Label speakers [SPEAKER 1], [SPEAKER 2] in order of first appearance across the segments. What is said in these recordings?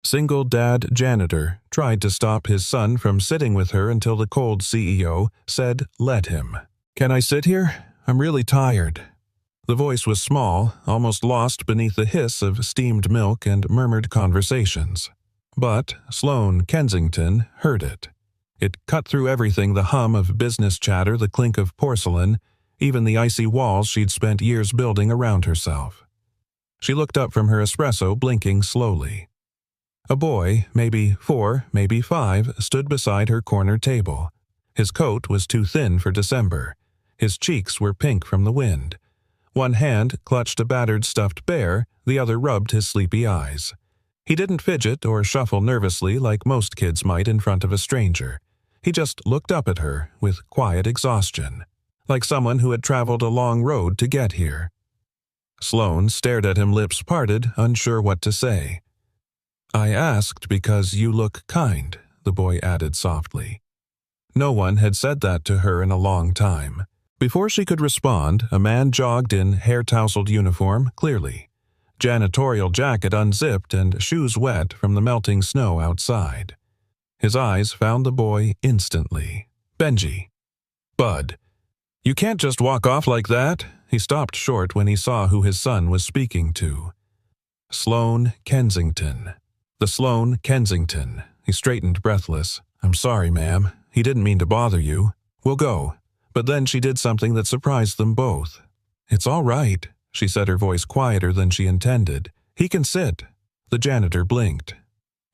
[SPEAKER 1] Single dad Janitor tried to stop his son from sitting with her until the cold CEO said, "Let him." "Can I sit here? I'm really tired." The voice was small, almost lost beneath the hiss of steamed milk and murmured conversations. But Sloane Kensington heard it. It cut through everything, the hum of business chatter, the clink of porcelain, even the icy walls she'd spent years building around herself. She looked up from her espresso, blinking slowly. A boy, maybe 4, maybe 5, stood beside her corner table. His coat was too thin for December. His cheeks were pink from the wind. One hand clutched a battered stuffed bear, the other rubbed his sleepy eyes. He didn't fidget or shuffle nervously like most kids might in front of a stranger. He just looked up at her with quiet exhaustion, like someone who had traveled a long road to get here. Sloane stared at him, lips parted, unsure what to say. "I asked because you look kind," the boy added softly. No one had said that to her in a long time. Before she could respond, a man jogged in hair-tousled uniform, clearly. Janitorial jacket unzipped and shoes wet from the melting snow outside. His eyes found the boy instantly. "Benji." "Bud. You can't just walk off like that." He stopped short when he saw who his son was speaking to. Sloane Kensington. The Sloane Kensington. He straightened, breathless. "I'm sorry, ma'am. He didn't mean to bother you. We'll go." But then she did something that surprised them both. "It's all right," she said, her voice quieter than she intended. "He can sit." The janitor blinked.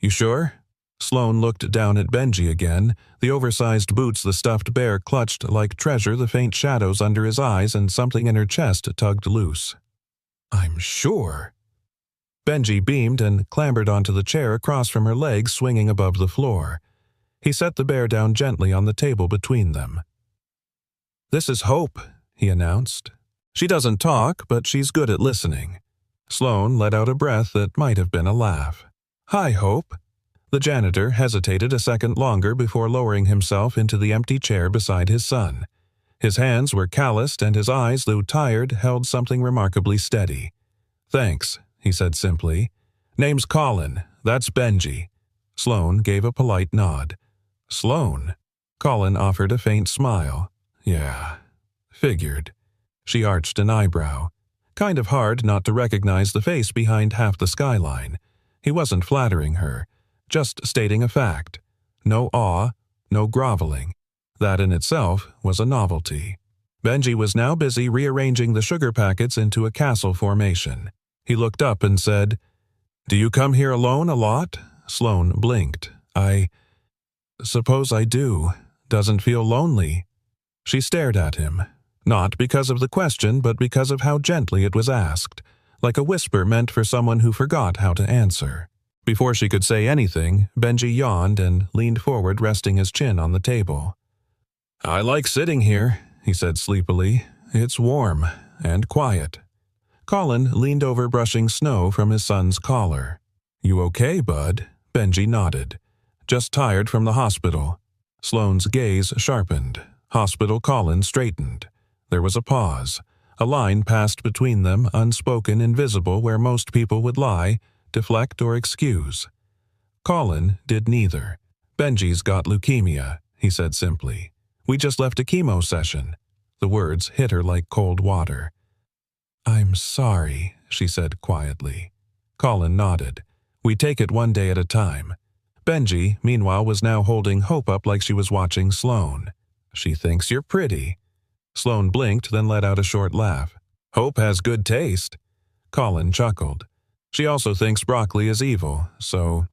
[SPEAKER 1] "You sure?" Sloane looked down at Benji again, the oversized boots the stuffed bear clutched like treasure, the faint shadows under his eyes, and something in her chest tugged loose. "I'm sure." Benji beamed and clambered onto the chair across from her legs, swinging above the floor. He set the bear down gently on the table between them. "This is Hope," he announced. "She doesn't talk, but she's good at listening." Sloane let out a breath that might have been a laugh. "Hi, Hope." The janitor hesitated a second longer before lowering himself into the empty chair beside his son. His hands were calloused and his eyes, though tired, held something remarkably steady. "Thanks," he said simply. "Name's Colin. That's Benji." Sloane gave a polite nod. "Sloane?" Colin offered a faint smile. "Yeah, figured." She arched an eyebrow. Kind of hard not to recognize the face behind half the skyline. He wasn't flattering her, just stating a fact. No awe, no groveling. That in itself was a novelty. Benji was now busy rearranging the sugar packets into a castle formation. He looked up and said, "Do you come here alone a lot?" Sloane blinked. "I suppose I do. Doesn't feel lonely." She stared at him, not because of the question, but because of how gently it was asked, like a whisper meant for someone who forgot how to answer. Before she could say anything, Benji yawned and leaned forward, resting his chin on the table. "I like sitting here," he said sleepily. "It's warm and quiet." Colin leaned over, brushing snow from his son's collar. "You okay, bud?" Benji nodded. "Just tired from the hospital." Sloane's gaze sharpened. Hospital Colin straightened. There was a pause. A line passed between them, unspoken, invisible, where most people would lie, deflect, or excuse. Colin did neither. "Benji's got leukemia," he said simply. "We just left a chemo session." The words hit her like cold water. "I'm sorry," she said quietly. Colin nodded. "We take it one day at a time." Benji, meanwhile, was now holding Hope up like she was watching Sloane. "She thinks you're pretty." Sloane blinked, then let out a short laugh. "Hope has good taste." Colin chuckled. "She also thinks broccoli is evil, so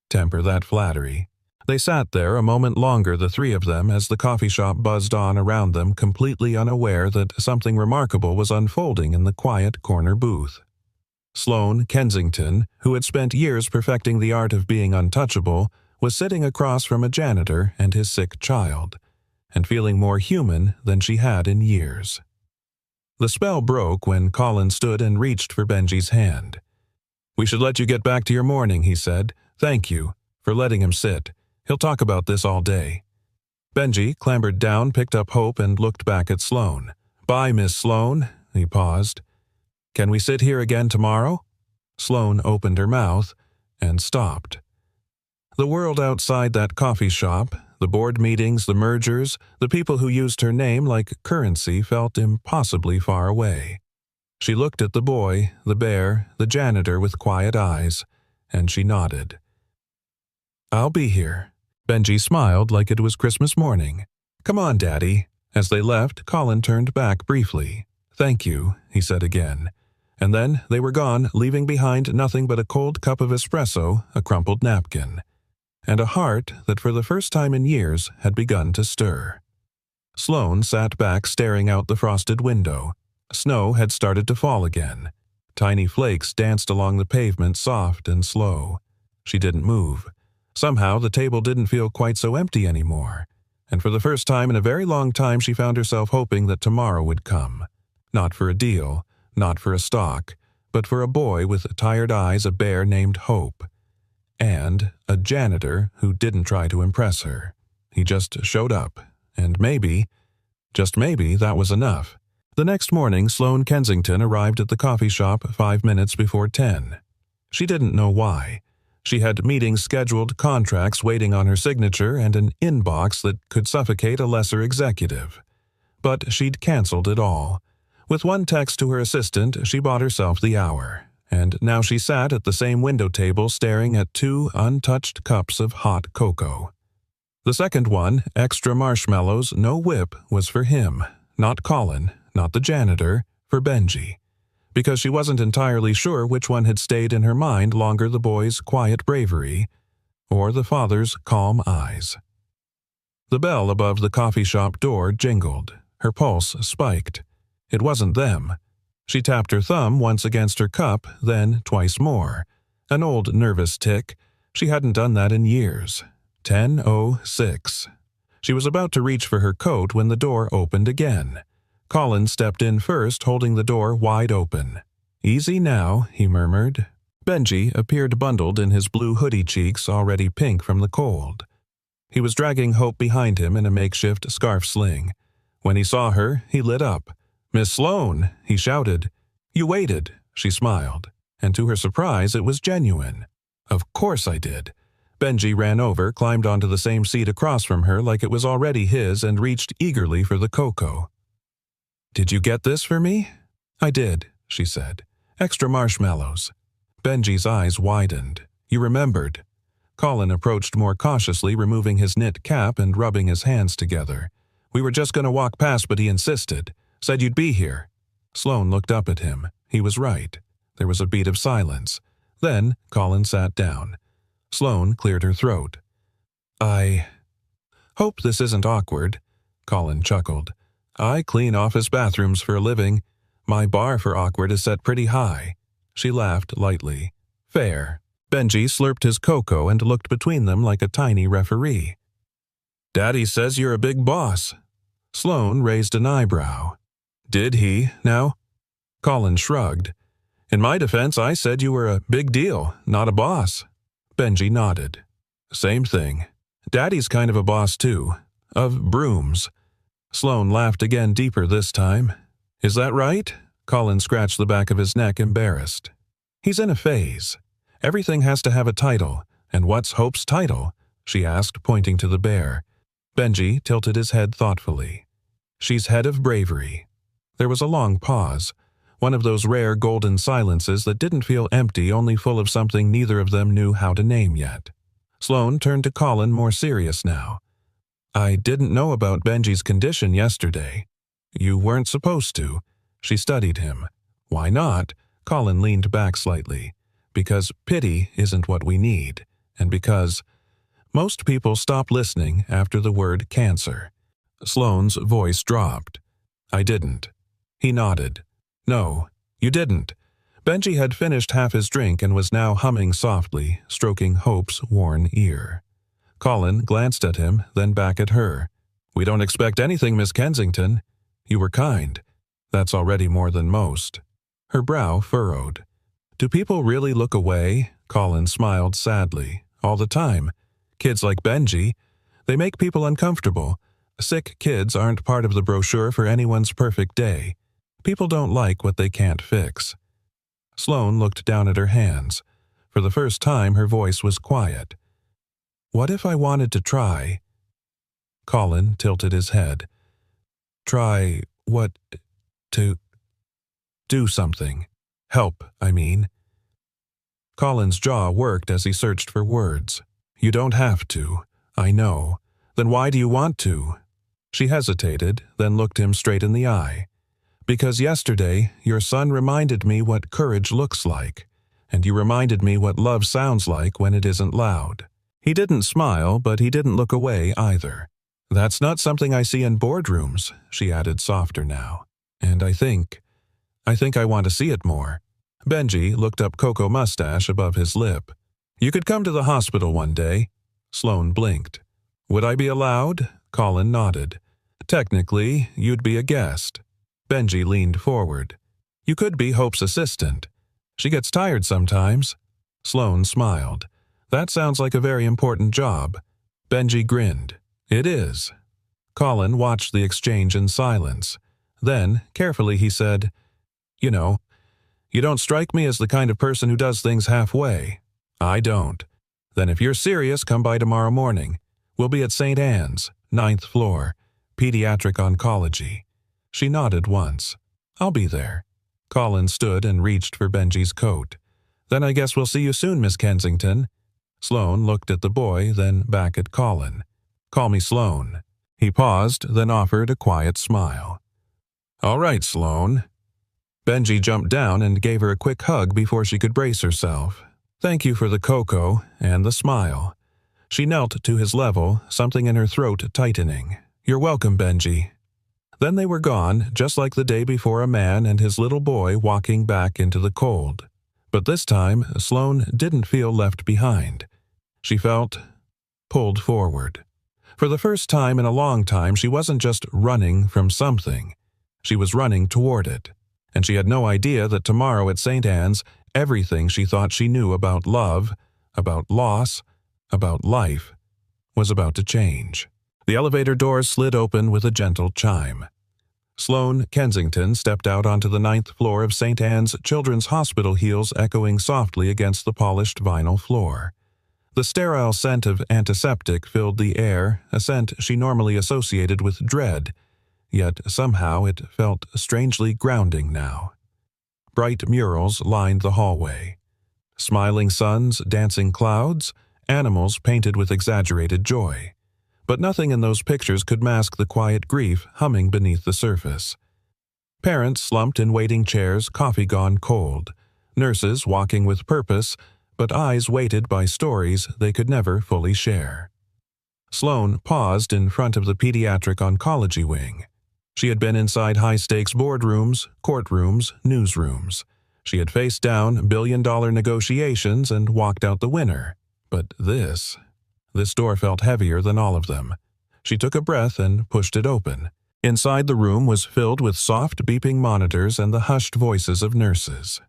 [SPEAKER 1] temper that flattery." They sat there a moment longer, the three of them, as the coffee shop buzzed on around them, completely unaware that something remarkable was unfolding in the quiet corner booth. Sloane Kensington, who had spent years perfecting the art of being untouchable, was sitting across from a janitor and his sick child, and feeling more human than she had in years. The spell broke when Colin stood and reached for Benji's hand. "We should let you get back to your morning," he said. "Thank you for letting him sit. He'll talk about this all day." Benji clambered down, picked up Hope, and looked back at Sloane. "Bye, Miss Sloane." He paused. "Can we sit here again tomorrow?" Sloane opened her mouth and stopped. The world outside that coffee shop, the board meetings, the mergers, the people who used her name like currency felt impossibly far away. She looked at the boy, the bear, the janitor with quiet eyes, and she nodded. "I'll be here." Benji smiled like it was Christmas morning. "Come on, Daddy." As they left, Colin turned back briefly. "Thank you," he said again. And then they were gone, leaving behind nothing but a cold cup of espresso, a crumpled napkin, and a heart that for the first time in years had begun to stir. Sloane sat back staring out the frosted window. Snow had started to fall again. Tiny flakes danced along the pavement, soft and slow. She didn't move. Somehow the table didn't feel quite so empty anymore, and for the first time in a very long time she found herself hoping that tomorrow would come. Not for a deal, not for a stock, but for a boy with tired eyes, a bear named Hope, and a janitor who didn't try to impress her. He just showed up, and maybe, just maybe, that was enough. The next morning, Sloane Kensington arrived at the coffee shop 5 minutes before 10. She didn't know why. She had meetings scheduled, contracts waiting on her signature, and an inbox that could suffocate a lesser executive. But she'd canceled it all. With one text to her assistant, she bought herself the hour, and now she sat at the same window table staring at 2 untouched cups of hot cocoa. The second one, extra marshmallows, no whip, was for him, not Colin, not the janitor, for Benji, because she wasn't entirely sure which one had stayed in her mind longer, the boy's quiet bravery or the father's calm eyes. The bell above the coffee shop door jingled. Her pulse spiked. It wasn't them. She tapped her thumb once against her cup, then twice more. An old nervous tick. She hadn't done that in years. 10:06. She was about to reach for her coat when the door opened again. Colin stepped in first, holding the door wide open. "Easy now," he murmured. Benji appeared bundled in his blue hoodie, cheeks already pink from the cold. He was dragging Hope behind him in a makeshift scarf sling. When he saw her, he lit up. "Miss Sloane," he shouted. "You waited," she smiled, and to her surprise it was genuine. "Of course I did." Benji ran over, climbed onto the same seat across from her like it was already his, and reached eagerly for the cocoa. "Did you get this for me?" "I did," she said. "Extra marshmallows." Benji's eyes widened. "You remembered." Colin approached more cautiously, removing his knit cap and rubbing his hands together. "We were just going to walk past, but he insisted. Said you'd be here." Sloane looked up at him. He was right. There was a beat of silence. Then Colin sat down. Sloane cleared her throat. "I hope this isn't awkward," Colin chuckled. "I clean office bathrooms for a living. My bar for awkward is set pretty high." She laughed lightly. "Fair." Benji slurped his cocoa and looked between them like a tiny referee. "Daddy says you're a big boss." Sloane raised an eyebrow. "Did he, now?" Colin shrugged. "In my defense, I said you were a big deal, not a boss." Benji nodded. "Same thing. Daddy's kind of a boss, too. Of brooms." Sloane laughed again, deeper this time. "Is that right?" Colin scratched the back of his neck, embarrassed. "He's in a phase. Everything has to have a title. And what's Hope's title?" she asked, pointing to the bear. Benji tilted his head thoughtfully. "She's head of bravery." There was a long pause, one of those rare golden silences that didn't feel empty, only full of something neither of them knew how to name yet. Sloane turned to Colin, more serious now. "I didn't know about Benji's condition yesterday." "You weren't supposed to." She studied him. "Why not?" Colin leaned back slightly. "Because pity isn't what we need, and because most people stop listening after the word cancer." Sloane's voice dropped. "I didn't." He nodded. "No, you didn't." Benji had finished half his drink and was now humming softly, stroking Hope's worn ear. Colin glanced at him, then back at her. "We don't expect anything, Miss Kensington. You were kind. That's already more than most." Her brow furrowed. "Do people really look away?" Colin smiled sadly. "All the time. Kids like Benji. They make people uncomfortable. Sick kids aren't part of the brochure for anyone's perfect day. People don't like what they can't fix." Sloane looked down at her hands. For the first time, her voice was quiet. What if I wanted to try? Colin tilted his head. Try what? To do something. Help, I mean. Colin's jaw worked as he searched for words. You don't have to. I know. Then why do you want to? She hesitated, then looked him straight in the eye. Because yesterday, your son reminded me what courage looks like, and you reminded me what love sounds like when it isn't loud. He didn't smile, but he didn't look away either. That's not something I see in boardrooms, she added softer now. And I think I want to see it more. Benji looked up Cocoa mustache above his lip. You could come to the hospital one day. Sloane blinked. Would I be allowed? Colin nodded. Technically, you'd be a guest. Benji leaned forward. You could be Hope's assistant. She gets tired sometimes. Sloane smiled. That sounds like a very important job. Benji grinned. It is. Colin watched the exchange in silence. Then, carefully, he said, You know, you don't strike me as the kind of person who does things halfway. I don't. Then if you're serious, come by tomorrow morning. We'll be at St. Anne's, 9th floor, pediatric oncology. She nodded once. I'll be there. Colin stood and reached for Benji's coat. Then I guess we'll see you soon, Miss Kensington. Sloane looked at the boy, then back at Colin. Call me Sloane. He paused, then offered a quiet smile. All right, Sloane. Benji jumped down and gave her a quick hug before she could brace herself. Thank you for the cocoa and the smile. She knelt to his level, something in her throat tightening. You're welcome, Benji. Then they were gone, just like the day before, a man and his little boy walking back into the cold. But this time, Sloane didn't feel left behind. She felt pulled forward. For the first time in a long time, she wasn't just running from something. She was running toward it. And she had no idea that tomorrow at St. Anne's, everything she thought she knew about love, about loss, about life, was about to change. The elevator doors slid open with a gentle chime. Sloane Kensington stepped out onto the 9th floor of St. Anne's Children's Hospital, heels echoing softly against the polished vinyl floor. The sterile scent of antiseptic filled the air, a scent she normally associated with dread, yet somehow it felt strangely grounding now. Bright murals lined the hallway. Smiling suns, dancing clouds, animals painted with exaggerated joy. But nothing in those pictures could mask the quiet grief humming beneath the surface. Parents slumped in waiting chairs, coffee gone cold. Nurses walking with purpose, but eyes weighted by stories they could never fully share. Sloane paused in front of the pediatric oncology wing. She had been inside high-stakes boardrooms, courtrooms, newsrooms. She had faced down billion-dollar negotiations and walked out the winner. But this door felt heavier than all of them. She took a breath and pushed it open. Inside, the room was filled with soft beeping monitors and the hushed voices of nurses.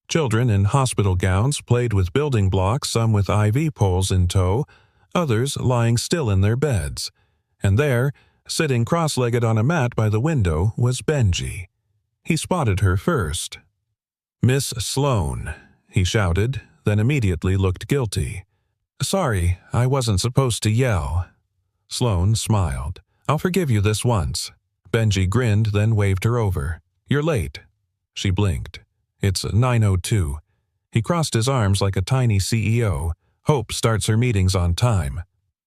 [SPEAKER 1] Children in hospital gowns played with building blocks, some with IV poles in tow, others lying still in their beds. And there, sitting cross-legged on a mat by the window, was Benji. He spotted her first. "Miss Sloane," he shouted, then immediately looked guilty. "Sorry, I wasn't supposed to yell." Sloane smiled. "I'll forgive you this once." Benji grinned, then waved her over. "You're late." She blinked. "It's 9:02. He crossed his arms like a tiny CEO. Hope starts her meetings on time.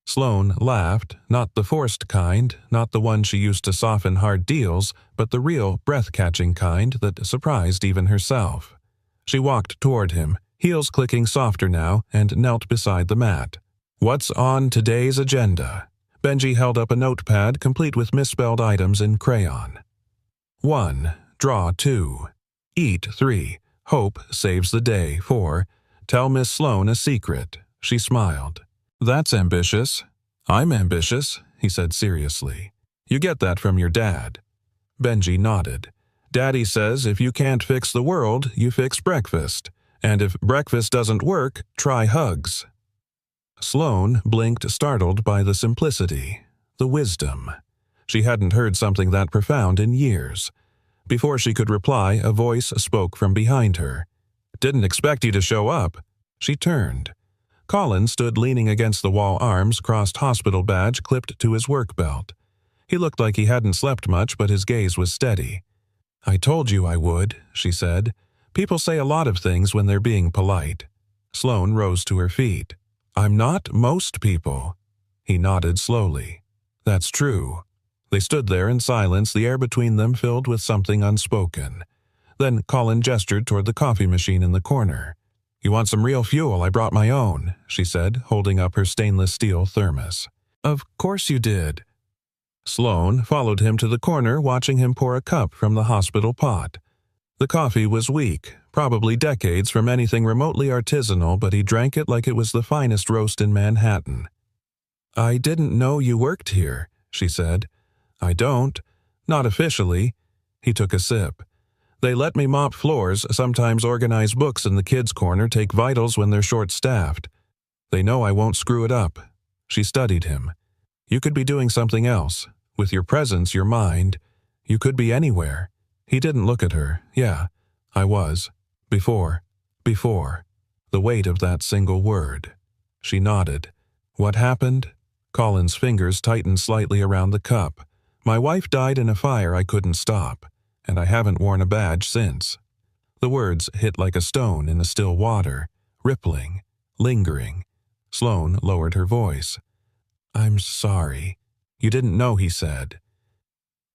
[SPEAKER 1] Sloane laughed, not the forced kind, not the one she used to soften hard deals, but the real, breath-catching kind that surprised even herself. She walked toward him, heels clicking softer now, and knelt beside the mat. "What's on today's agenda?" Benji held up a notepad complete with misspelled items in crayon. 1. Draw 2. Eat 3. Hope saves the day 4. Tell Miss Sloane a secret. She smiled. "That's ambitious." "I'm ambitious," he said seriously. "You get that from your dad." Benji nodded. "Daddy says if you can't fix the world, you fix breakfast. And if breakfast doesn't work, try hugs." Sloane blinked, startled by the simplicity, the wisdom. She hadn't heard something that profound in years. Before she could reply, a voice spoke from behind her. "Didn't expect you to show up." She turned. Colin stood leaning against the wall, arms crossed, hospital badge clipped to his work belt. He looked like he hadn't slept much, but his gaze was steady. "I told you I would," she said. "People say a lot of things when they're being polite." Sloane rose to her feet. "I'm not most people." He nodded slowly. "That's true." They stood there in silence, the air between them filled with something unspoken. Then Colin gestured toward the coffee machine in the corner. "You want some real fuel? I brought my own," she said, holding up her stainless steel thermos. "Of course you did." Sloane followed him to the corner, watching him pour a cup from the hospital pot. The coffee was weak, probably decades from anything remotely artisanal, but he drank it like it was the finest roast in Manhattan. "I didn't know you worked here," she said. "I don't. Not officially." He took a sip. "They let me mop floors, sometimes organize books in the kids' corner, take vitals when they're short-staffed. They know I won't screw it up." She studied him. "You could be doing something else. With your presence, your mind. You could be anywhere." He didn't look at her. "Yeah, I was. Before. The weight of that single word." She nodded. "What happened?" Colin's fingers tightened slightly around the cup. "My wife died in a fire I couldn't stop, and I haven't worn a badge since." The words hit like a stone in the still water, rippling, lingering. Sloane lowered her voice. "I'm sorry. You didn't know," he said.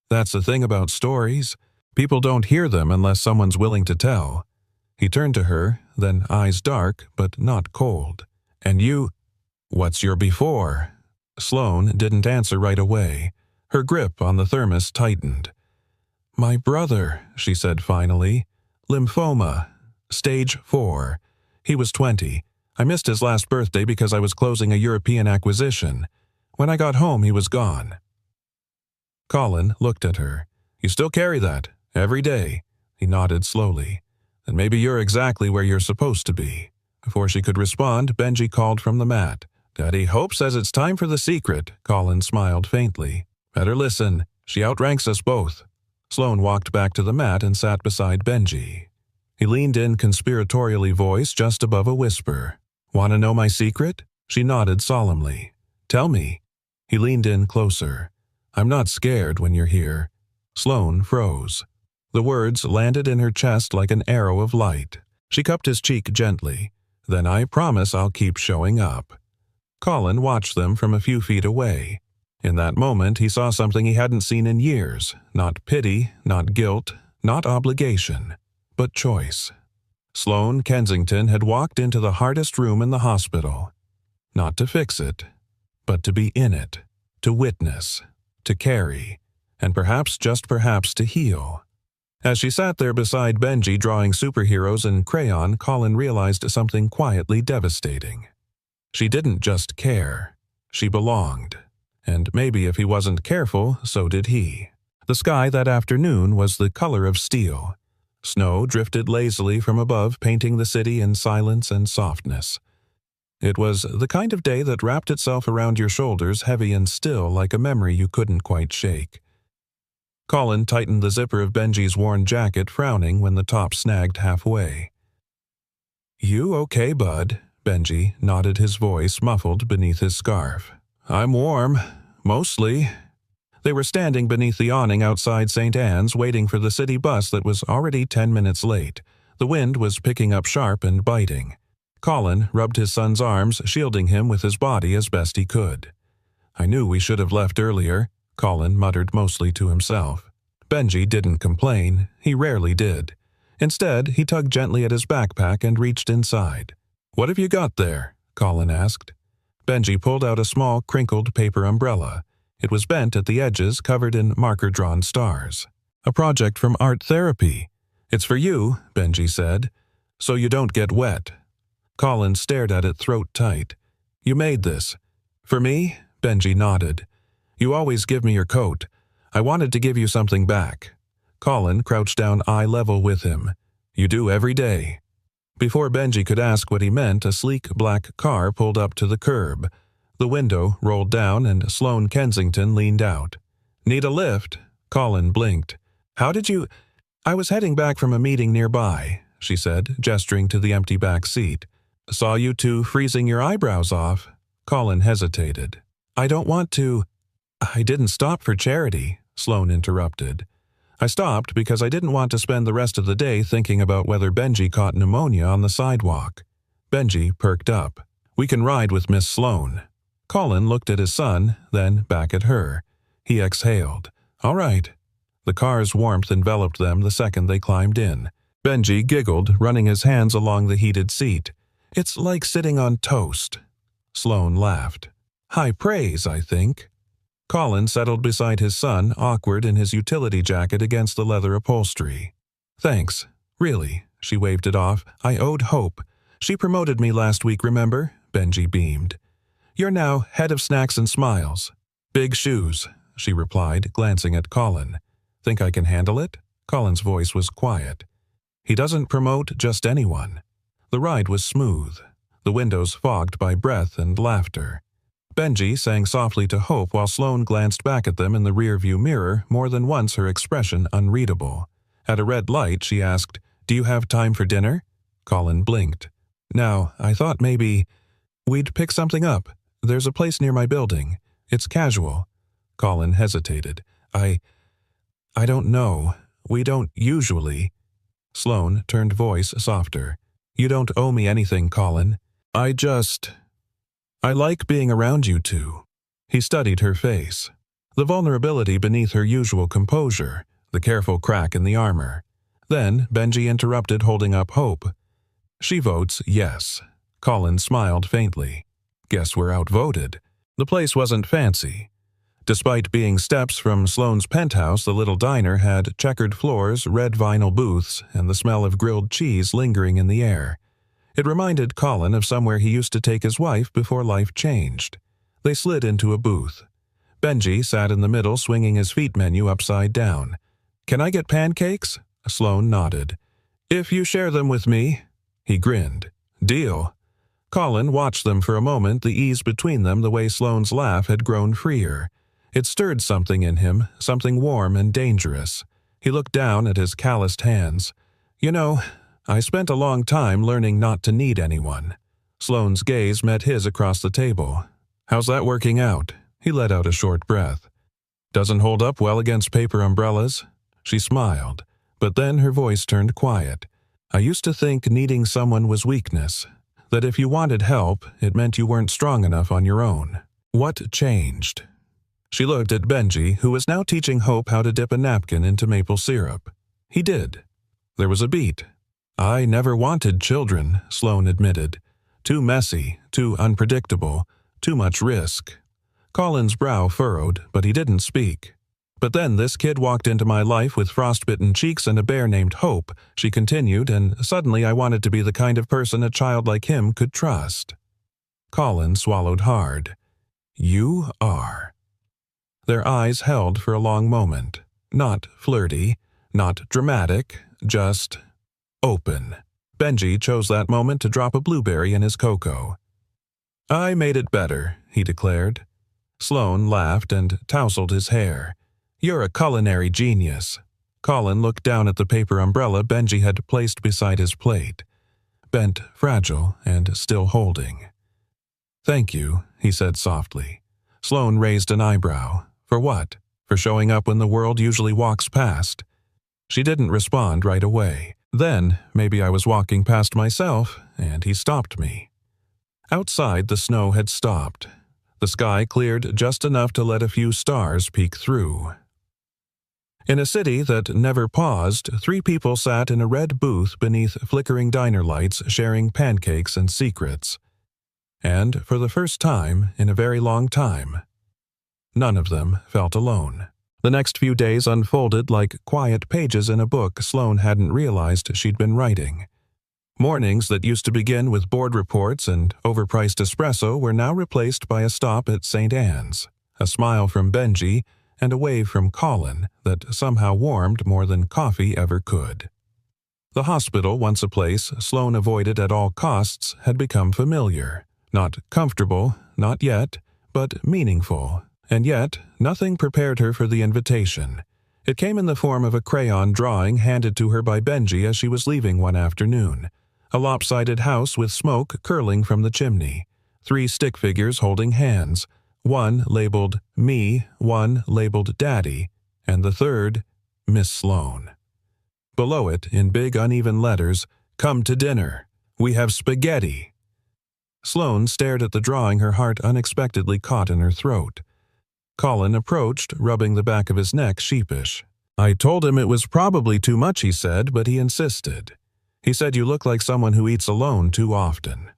[SPEAKER 1] "That's the thing about stories. People don't hear them unless someone's willing to tell." He turned to her, then eyes dark but not cold. "And you, what's your before?" Sloane didn't answer right away. Her grip on the thermos tightened. "My brother," she said finally. "Lymphoma. Stage 4. He was 20. I missed his last birthday because I was closing a European acquisition. When I got home, he was gone." Colin looked at her. "You still carry that? Every day?" He nodded slowly. "Then maybe you're exactly where you're supposed to be." Before she could respond, Benji called from the mat. "Daddy Hope says it's time for the secret." Colin smiled faintly. "Better listen. She outranks us both." Sloane walked back to the mat and sat beside Benji. He leaned in, conspiratorially, voice just above a whisper. "Want to know my secret?" She nodded solemnly. "Tell me." He leaned in closer. "I'm not scared when you're here." Sloane froze. The words landed in her chest like an arrow of light. She cupped his cheek gently. "Then I promise I'll keep showing up." Colin watched them from a few feet away. In that moment, he saw something he hadn't seen in years. Not pity, not guilt, not obligation, but choice. Sloane Kensington had walked into the hardest room in the hospital. Not to fix it, but to be in it, to witness, to carry, and perhaps, just perhaps, to heal. As she sat there beside Benji drawing superheroes in crayon, Colin realized something quietly devastating. She didn't just care. She belonged. And maybe if he wasn't careful, so did he. The sky that afternoon was the color of steel. Snow drifted lazily from above, painting the city in silence and softness. It was the kind of day that wrapped itself around your shoulders, heavy and still, like a memory you couldn't quite shake. Colin tightened the zipper of Benji's worn jacket, frowning when the top snagged halfway. "You okay, bud?" Benji nodded, his voice muffled beneath his scarf. "I'm warm. Mostly." They were standing beneath the awning outside St. Anne's, waiting for the city bus that was already 10 minutes late. The wind was picking up sharp and biting. Colin rubbed his son's arms, shielding him with his body as best he could. "I knew we should have left earlier," Colin muttered mostly to himself. Benji didn't complain. He rarely did. Instead, he tugged gently at his backpack and reached inside. "What have you got there?" Colin asked. Benji pulled out a small, crinkled paper umbrella. It was bent at the edges, covered in marker-drawn stars. "A project from art therapy. It's for you," Benji said, "so you don't get wet." Colin stared at it throat tight. "You made this." "For me?" Benji nodded. "You always give me your coat. I wanted to give you something back." Colin crouched down eye level with him. "You do every day." Before Benji could ask what he meant, a sleek black car pulled up to the curb. The window rolled down and Sloane Kensington leaned out. "Need a lift?" Colin blinked. "How did you—" "I was heading back from a meeting nearby," she said, gesturing to the empty back seat. Saw you two freezing your eyebrows off. Colin hesitated. I don't want to. I didn't stop for charity, Sloane interrupted. I stopped because I didn't want to spend the rest of the day thinking about whether Benji caught pneumonia on the sidewalk. Benji perked up. We can ride with Miss Sloane. Colin looked at his son, then back at her. He exhaled. All right. The car's warmth enveloped them the second they climbed in. Benji giggled, running his hands along the heated seat. It's like sitting on toast. Sloane laughed. High praise, I think. Colin settled beside his son, awkward in his utility jacket against the leather upholstery. Thanks. Really, she waved it off. I owed Hope. She promoted me last week, remember? Benji beamed. You're now head of snacks and smiles. Big shoes, she replied, glancing at Colin. Think I can handle it? Colin's voice was quiet. He doesn't promote just anyone. The ride was smooth, the windows fogged by breath and laughter. Benji sang softly to Hope while Sloane glanced back at them in the rearview mirror, more than once her expression unreadable. At a red light, she asked, Do you have time for dinner? Colin blinked. No, I thought maybe we'd pick something up. There's a place near my building. It's casual. Colin hesitated. I don't know. We don't usually. Sloane turned voice softer. You don't owe me anything, Colin. I like being around you two. He studied her face. The vulnerability beneath her usual composure, the careful crack in the armor. Then Benji interrupted, holding up Hope. She votes yes. Colin smiled faintly. Guess we're outvoted. The place wasn't fancy. Despite being steps from Sloane's penthouse, the little diner had checkered floors, red vinyl booths, and the smell of grilled cheese lingering in the air. It reminded Colin of somewhere he used to take his wife before life changed. They slid into a booth. Benji sat in the middle, swinging his feet menu upside down. Can I get pancakes? Sloane nodded. If you share them with me. He grinned. Deal. Colin watched them for a moment, the ease between them the way Sloane's laugh had grown freer. It stirred something in him, something warm and dangerous. He looked down at his calloused hands. You know, I spent a long time learning not to need anyone. Sloane's gaze met his across the table. How's that working out? He let out a short breath. Doesn't hold up well against paper umbrellas? She smiled, but then her voice turned quiet. I used to think needing someone was weakness, that if you wanted help, it meant you weren't strong enough on your own. What changed? She looked at Benji, who was now teaching Hope how to dip a napkin into maple syrup. He did. There was a beat. I never wanted children, Sloane admitted. Too messy, too unpredictable, too much risk. Colin's brow furrowed, but he didn't speak. But then this kid walked into my life with frostbitten cheeks and a bear named Hope, she continued, and suddenly I wanted to be the kind of person a child like him could trust. Colin swallowed hard. You are. Their eyes held for a long moment. Not flirty, not dramatic, just open. Benji chose that moment to drop a blueberry in his cocoa. I made it better, he declared. Sloane laughed and tousled his hair. You're a culinary genius. Colin looked down at the paper umbrella Benji had placed beside his plate. Bent, fragile, and still holding. Thank you, he said softly. Sloane raised an eyebrow. For what? For showing up when the world usually walks past? She didn't respond right away. Then, maybe I was walking past myself, and he stopped me. Outside, the snow had stopped. The sky cleared just enough to let a few stars peek through. In a city that never paused, 3 people sat in a red booth beneath flickering diner lights, sharing pancakes and secrets. And, for the first time in a very long time, none of them felt alone. The next few days unfolded like quiet pages in a book Sloane hadn't realized she'd been writing. Mornings that used to begin with board reports and overpriced espresso were now replaced by a stop at St. Anne's, a smile from Benji, and a wave from Colin that somehow warmed more than coffee ever could. The hospital, once a place Sloane avoided at all costs, had become familiar. Not comfortable, not yet, but meaningful. And yet, nothing prepared her for the invitation. It came in the form of a crayon drawing handed to her by Benji as she was leaving one afternoon. A lopsided house with smoke curling from the chimney. 3 stick figures holding hands, one labeled me, one labeled Daddy, and the third, Miss Sloane. Below it, in big uneven letters, "Come to dinner. We have spaghetti." Sloane stared at the drawing, her heart unexpectedly caught in her throat. Colin approached, rubbing the back of his neck sheepish. "I told him it was probably too much," he said, but he insisted. "He said you look like someone who eats alone too often."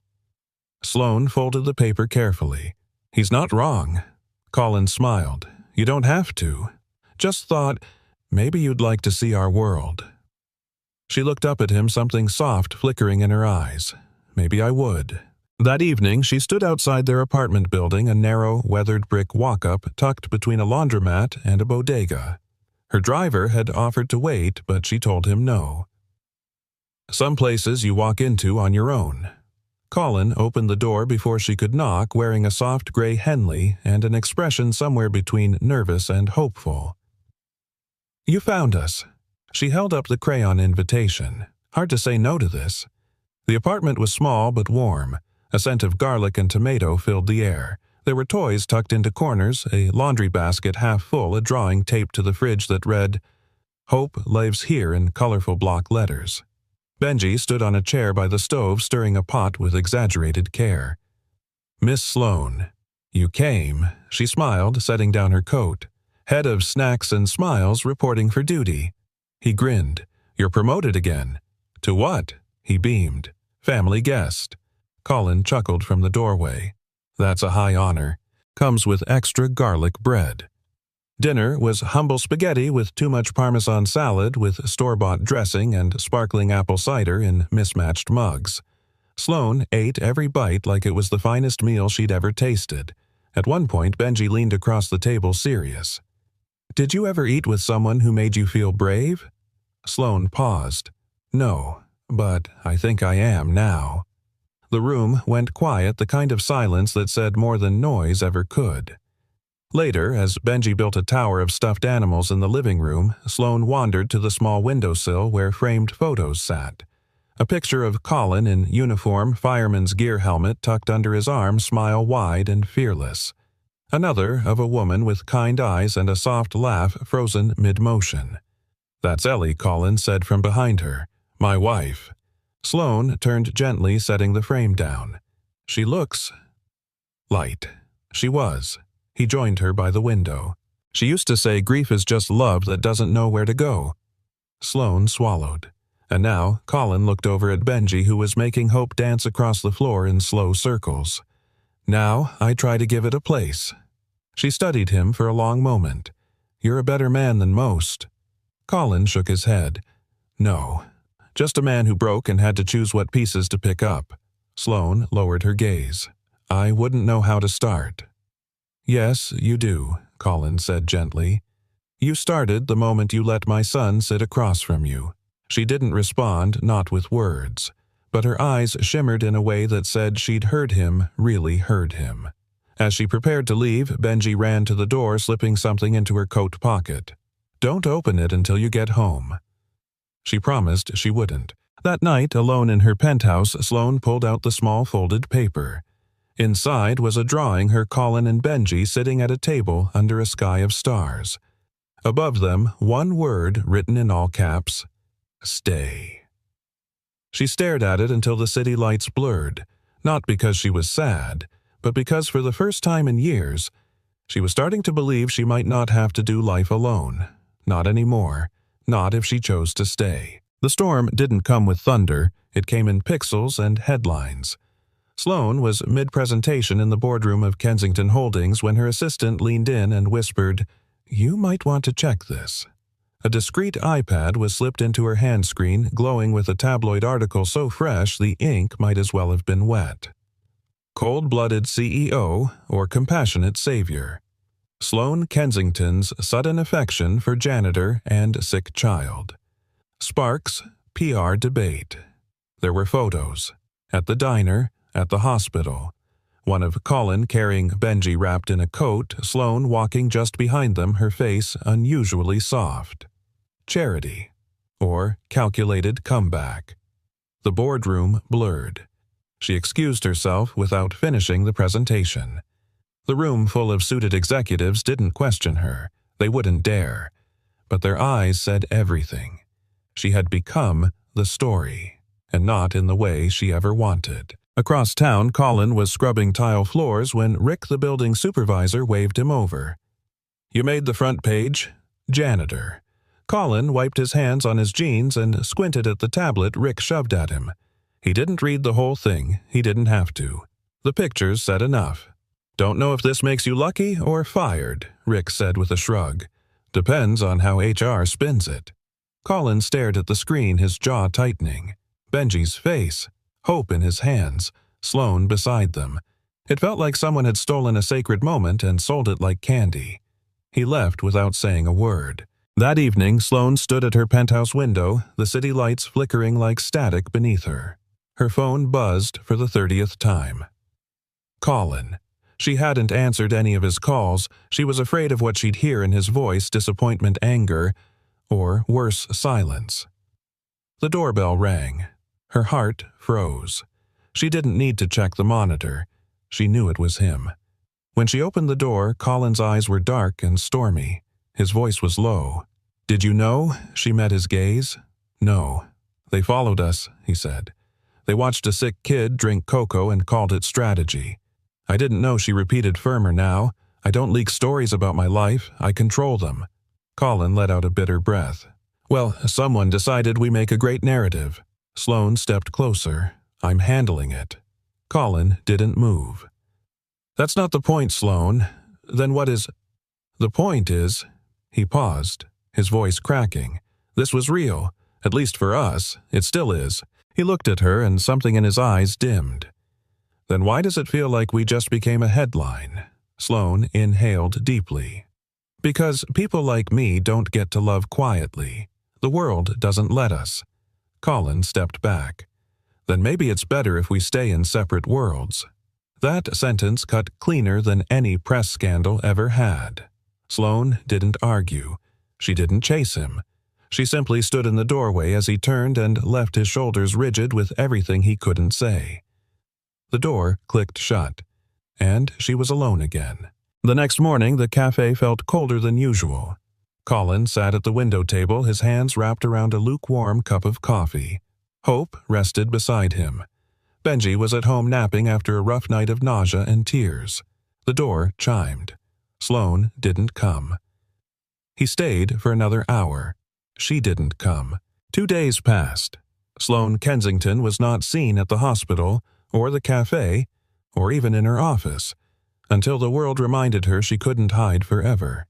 [SPEAKER 1] Sloane folded the paper carefully. "He's not wrong." Colin smiled. "You don't have to. Just thought, maybe you'd like to see our world." She looked up at him, something soft flickering in her eyes. "Maybe I would." That evening, she stood outside their apartment building, a narrow, weathered brick walk-up tucked between a laundromat and a bodega. Her driver had offered to wait, but she told him no. Some places you walk into on your own. Colin opened the door before she could knock, wearing a soft gray Henley and an expression somewhere between nervous and hopeful. "You found us." She held up the crayon invitation. Hard to say no to this. The apartment was small but warm. A scent of garlic and tomato filled the air. There were toys tucked into corners, a laundry basket half full, a drawing taped to the fridge that read, "Hope lives here," in colorful block letters. Benji stood on a chair by the stove, stirring a pot with exaggerated care. "Miss Sloane, you came," she smiled, setting down her coat. "Head of Snacks and Smiles reporting for duty." He grinned. "You're promoted again." "To what?" He beamed. "Family guest." Colin chuckled from the doorway. "That's a high honor. Comes with extra garlic bread." Dinner was humble spaghetti with too much Parmesan salad with store-bought dressing and sparkling apple cider in mismatched mugs. Sloane ate every bite like it was the finest meal she'd ever tasted. At one point, Benji leaned across the table serious. "Did you ever eat with someone who made you feel brave?" Sloane paused. "No, but I think I am now." The room went quiet, the kind of silence that said more than noise ever could. Later, as Benji built a tower of stuffed animals in the living room, Sloane wandered to the small windowsill where framed photos sat. A picture of Colin in uniform, fireman's gear helmet tucked under his arm, smile wide and fearless. Another of a woman with kind eyes and a soft laugh frozen mid-motion. "That's Ellie," Colin said from behind her. "My wife." Sloane turned gently, setting the frame down. "She looks light." She was. He joined her by the window. "She used to say grief is just love that doesn't know where to go." Sloane swallowed. And now Colin looked over at Benji, who was making Hope dance across the floor in slow circles. "Now I try to give it a place." She studied him for a long moment. "You're a better man than most." Colin shook his head. "No. Just a man who broke and had to choose what pieces to pick up." Sloane lowered her gaze. "I wouldn't know how to start." "Yes, you do," Colin said gently. "You started the moment you let my son sit across from you." She didn't respond, not with words, but her eyes shimmered in a way that said she'd heard him, really heard him. As she prepared to leave, Benji ran to the door, slipping something into her coat pocket. "Don't open it until you get home." She promised she wouldn't. That night, alone in her penthouse, Sloane pulled out the small folded paper. Inside was a drawing her Colin and Benji sitting at a table under a sky of stars. Above them, one word written in all caps, "Stay." She stared at it until the city lights blurred, not because she was sad, but because for the first time in years, she was starting to believe she might not have to do life alone. Not anymore. Not if she chose to stay. The storm didn't come with thunder, it came in pixels and headlines. Sloane was mid-presentation in the boardroom of Kensington Holdings when her assistant leaned in and whispered, "You might want to check this." A discreet iPad was slipped into her hand screen, glowing with a tabloid article so fresh the ink might as well have been wet. Cold-blooded CEO or compassionate savior. Sloane Kensington's sudden affection for janitor and sick child. Sparks, PR debate. There were photos. At the diner, at the hospital. One of Colin carrying Benji wrapped in a coat, Sloane walking just behind them, her face unusually soft. Charity. Or calculated comeback. The boardroom blurred. She excused herself without finishing the presentation. The room full of suited executives didn't question her. They wouldn't dare. But their eyes said everything. She had become the story, and not in the way she ever wanted. Across town, Colin was scrubbing tile floors when Rick, the building supervisor, waved him over. "You made the front page. Janitor." Colin wiped his hands on his jeans and squinted at the tablet Rick shoved at him. He didn't read the whole thing. He didn't have to. The pictures said enough. "Don't know if this makes you lucky or fired," Rick said with a shrug. "Depends on how HR spins it." Colin stared at the screen, his jaw tightening. Benji's face, hope in his hands, Sloane beside them. It felt like someone had stolen a sacred moment and sold it like candy. He left without saying a word. That evening, Sloane stood at her penthouse window, the city lights flickering like static beneath her. Her phone buzzed for the 30th time. Colin. She hadn't answered any of his calls. She was afraid of what she'd hear in his voice, disappointment, anger, or worse, silence. The doorbell rang. Her heart froze. She didn't need to check the monitor. She knew it was him. When she opened the door, Colin's eyes were dark and stormy. His voice was low. "Did you know?" She met his gaze. "No. They followed us," he said. "They watched a sick kid drink cocoa and called it strategy." "I didn't know," she repeated, firmer now. "I don't leak stories about my life. I control them." Colin let out a bitter breath. "Well, someone decided we make a great narrative." Sloane stepped closer. "I'm handling it." Colin didn't move. "That's not the point, Sloane. Then what is—" "The point is—" He paused, his voice cracking. "This was real, at least for us. It still is." He looked at her and something in his eyes dimmed. "Then why does it feel like we just became a headline?" Sloane inhaled deeply. "Because people like me don't get to love quietly. The world doesn't let us." Colin stepped back. "Then maybe it's better if we stay in separate worlds." That sentence cut cleaner than any press scandal ever had. Sloane didn't argue. She didn't chase him. She simply stood in the doorway as he turned and left his shoulders rigid with everything he couldn't say. The door clicked shut, and she was alone again. The next morning, the cafe felt colder than usual. Colin sat at the window table, his hands wrapped around a lukewarm cup of coffee. Hope rested beside him. Benji was at home napping after a rough night of nausea and tears. The door chimed. Sloane didn't come. He stayed for another hour. She didn't come. 2 days passed. Sloane Kensington was not seen at the hospital, or the cafe, or even in her office, until the world reminded her she couldn't hide forever.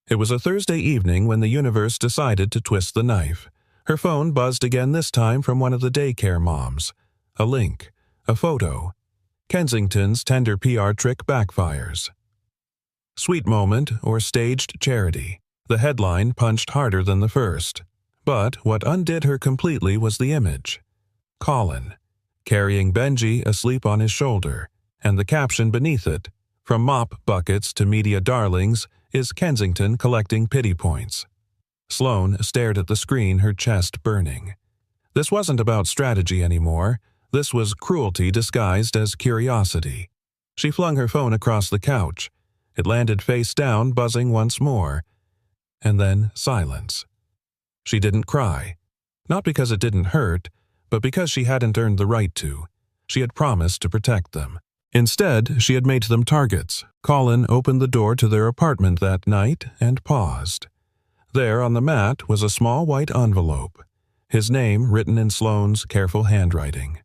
[SPEAKER 1] It was a Thursday evening when the universe decided to twist the knife. Her phone buzzed again, this time from one of the daycare moms. A link. A photo. Kensington's tender PR trick backfires. Sweet moment or staged charity. The headline punched harder than the first. But what undid her completely was the image. Colin, carrying Benji asleep on his shoulder, and the caption beneath it, "From mop buckets to media darlings, is Kensington collecting pity points." Sloane stared at the screen, her chest burning. This wasn't about strategy anymore. This was cruelty disguised as curiosity. She flung her phone across the couch. It landed face down, buzzing once more. And then silence. She didn't cry. Not because it didn't hurt, but because she hadn't earned the right to. She had promised to protect them. Instead, she had made them targets. Colin opened the door to their apartment that night and paused. There on the mat was a small white envelope, his name written in Sloane's careful handwriting.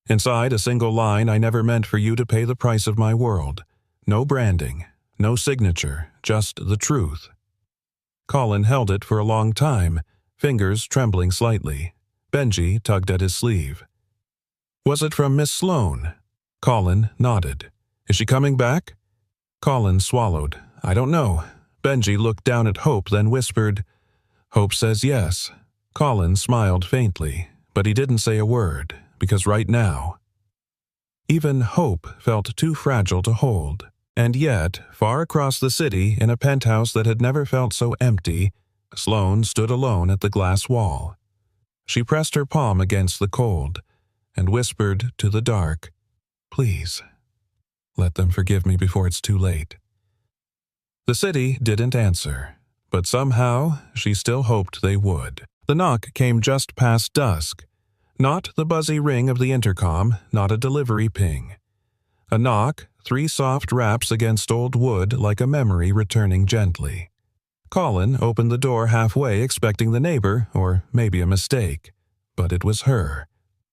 [SPEAKER 1] Inside, a single line: "I never meant for you to pay the price of my world." No branding, no signature, just the truth. Colin held it for a long time, fingers trembling slightly. Benji tugged at his sleeve. "Was it from Miss Sloane?" Colin nodded. "Is she coming back?" Colin swallowed. "I don't know." Benji looked down at Hope, then whispered, "Hope says yes." Colin smiled faintly, but he didn't say a word, because right now, even Hope felt too fragile to hold. And yet, far across the city, in a penthouse that had never felt so empty, Sloane stood alone at the glass wall. She pressed her palm against the cold, and whispered to the dark, "Please, let them forgive me before it's too late." The city didn't answer, but somehow she still hoped they would. The knock came just past dusk. Not the buzzy ring of the intercom, not a delivery ping. A knock, 3 soft raps against old wood like a memory returning gently. Colin opened the door halfway expecting the neighbor or maybe a mistake, but it was her.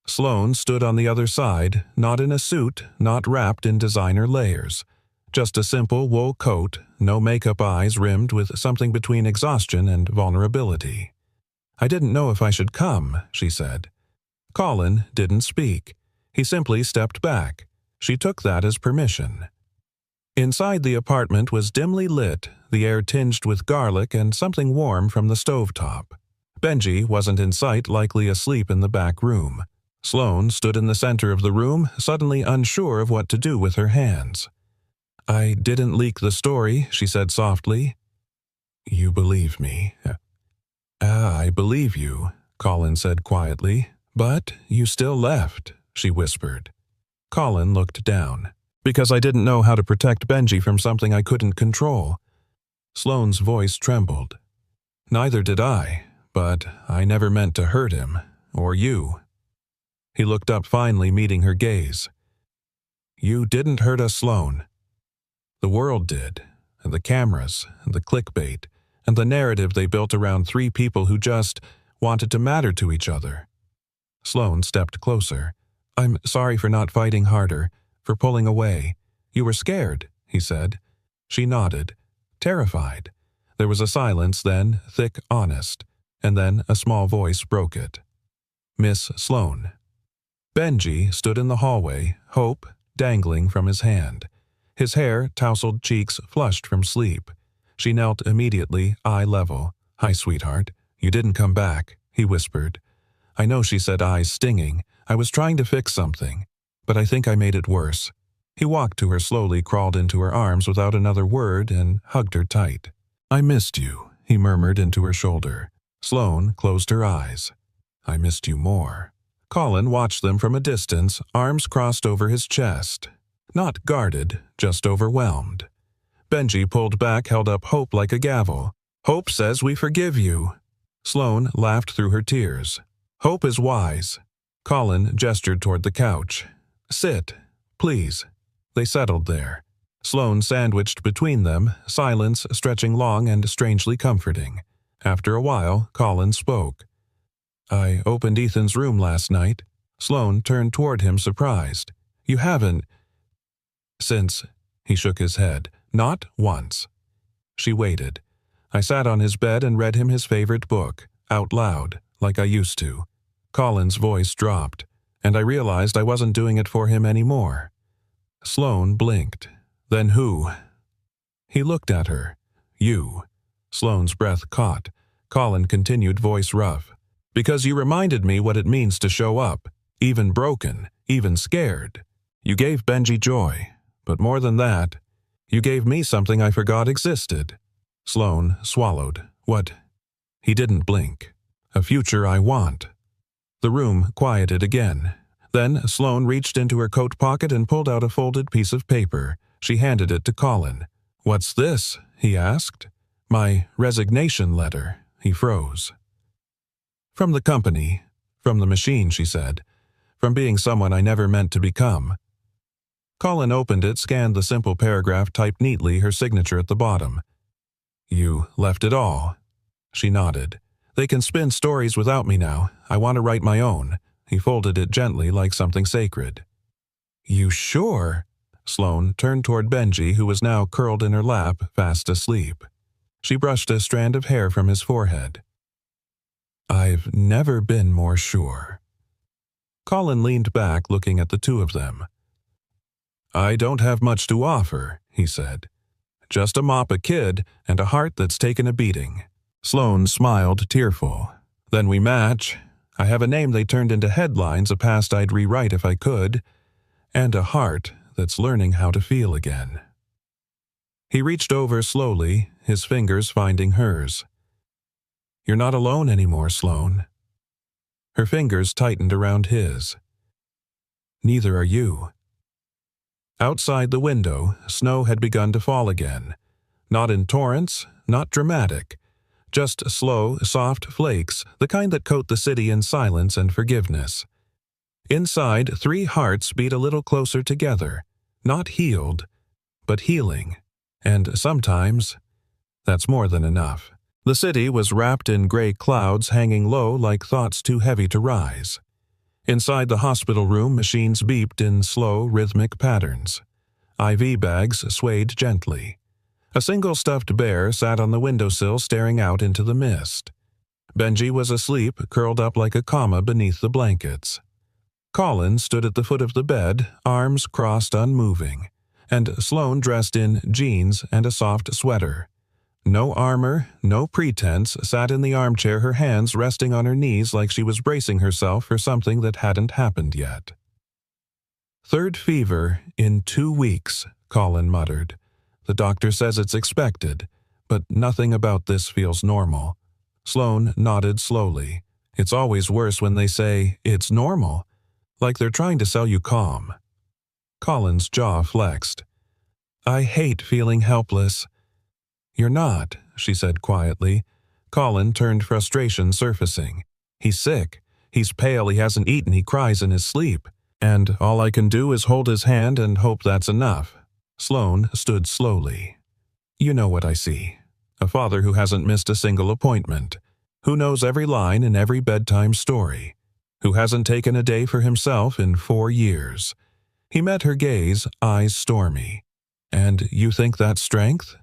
[SPEAKER 1] Sloane stood on the other side, not in a suit, not wrapped in designer layers. Just a simple wool coat, no makeup eyes rimmed with something between exhaustion and vulnerability. "I didn't know if I should come," she said. Colin didn't speak. He simply stepped back. She took that as permission. Inside the apartment was dimly lit, the air tinged with garlic and something warm from the stovetop. Benji wasn't in sight, likely asleep in the back room. Sloane stood in the center of the room, suddenly unsure of what to do with her hands. "I didn't leak the story," she said softly. "You believe me." I believe you," Colin said quietly. "But you still left," she whispered. Colin looked down. "Because I didn't know how to protect Benji from something I couldn't control." Sloane's voice trembled. "Neither did I, but I never meant to hurt him, or you." He looked up finally, meeting her gaze. "You didn't hurt us, Sloane. The world did, and the cameras, and the clickbait, and the narrative they built around 3 people who just wanted to matter to each other." Sloane stepped closer. "I'm sorry for not fighting harder, for pulling away. You were scared," he said. She nodded, terrified. There was a silence, then thick, honest, and then a small voice broke it. "Miss Sloane." Benji stood in the hallway, hope dangling from his hand. His hair, tousled cheeks flushed from sleep. She knelt immediately, eye level. "Hi, sweetheart. You didn't come back," he whispered. "I know," she said, eyes stinging. "I was trying to fix something, but I think I made it worse." He walked to her slowly, crawled into her arms without another word, and hugged her tight. "I missed you," he murmured into her shoulder. Sloane closed her eyes. "I missed you more." Colin watched them from a distance, arms crossed over his chest. Not guarded, just overwhelmed. Benji pulled back, held up Hope like a gavel. "Hope says we forgive you." Sloane laughed through her tears. "Hope is wise." Colin gestured toward the couch. "Sit, please." They settled there. Sloane sandwiched between them, silence stretching long and strangely comforting. After a while, Colin spoke. "I opened Ethan's room last night." Sloane turned toward him, surprised. "You haven't—" "Since—" He shook his head. "Not once." She waited. "I sat on his bed and read him his favorite book, out loud, like I used to." Colin's voice dropped, and I realized I wasn't doing it for him anymore. Sloane blinked. "Then who?" He looked at her. "You." Sloane's breath caught. Colin continued, voice rough. "Because you reminded me what it means to show up, even broken, even scared. You gave Benji joy, but more than that, you gave me something I forgot existed." Sloane swallowed. "What?" He didn't blink. "A future I want." The room quieted again. Then Sloane reached into her coat pocket and pulled out a folded piece of paper. She handed it to Colin. "What's this?" he asked. "My resignation letter." He froze. "From the company. From the machine," she said. "From being someone I never meant to become." Colin opened it, scanned the simple paragraph typed neatly, her signature at the bottom. "You left it all." She nodded. "They can spin stories without me now. I want to write my own." He folded it gently like something sacred. "You sure?" Sloane turned toward Benji, who was now curled in her lap, fast asleep. She brushed a strand of hair from his forehead. "I've never been more sure." Colin leaned back, looking at the two of them. "I don't have much to offer," he said. "Just a mop, a kid, and a heart that's taken a beating." Sloane smiled, tearful. "Then we match. I have a name they turned into headlines, a past I'd rewrite if I could, and a heart that's learning how to feel again." He reached over slowly, his fingers finding hers. "You're not alone anymore, Sloane." Her fingers tightened around his. Neither are you." Outside the window, snow had begun to fall again. Not in torrents, not dramatic. Just slow, soft flakes, the kind that coat the city in silence and forgiveness. Inside, 3 hearts beat a little closer together, not healed, but healing. And sometimes, that's more than enough. The city was wrapped in gray clouds hanging low like thoughts too heavy to rise. Inside the hospital room, machines beeped in slow, rhythmic patterns. IV bags swayed gently. A single stuffed bear sat on the windowsill staring out into the mist. Benji was asleep, curled up like a comma beneath the blankets. Colin stood at the foot of the bed, arms crossed unmoving, and Sloane dressed in jeans and a soft sweater. No armor, no pretense, sat in the armchair, her hands resting on her knees like she was bracing herself for something that hadn't happened yet. "Third fever in 2 weeks," Colin muttered. "The doctor says it's expected, but nothing about this feels normal." Sloane nodded slowly. "It's always worse when they say, 'It's normal,' like they're trying to sell you calm." Colin's jaw flexed. "I hate feeling helpless." "You're not," she said quietly. Colin turned, frustration surfacing. "He's sick. He's pale, he hasn't eaten, he cries in his sleep. And all I can do is hold his hand and hope that's enough." Sloane stood slowly. "You know what I see. A father who hasn't missed a single appointment, who knows every line in every bedtime story, who hasn't taken a day for himself in 4 years. He met her gaze, eyes stormy. "And you think that's strength?"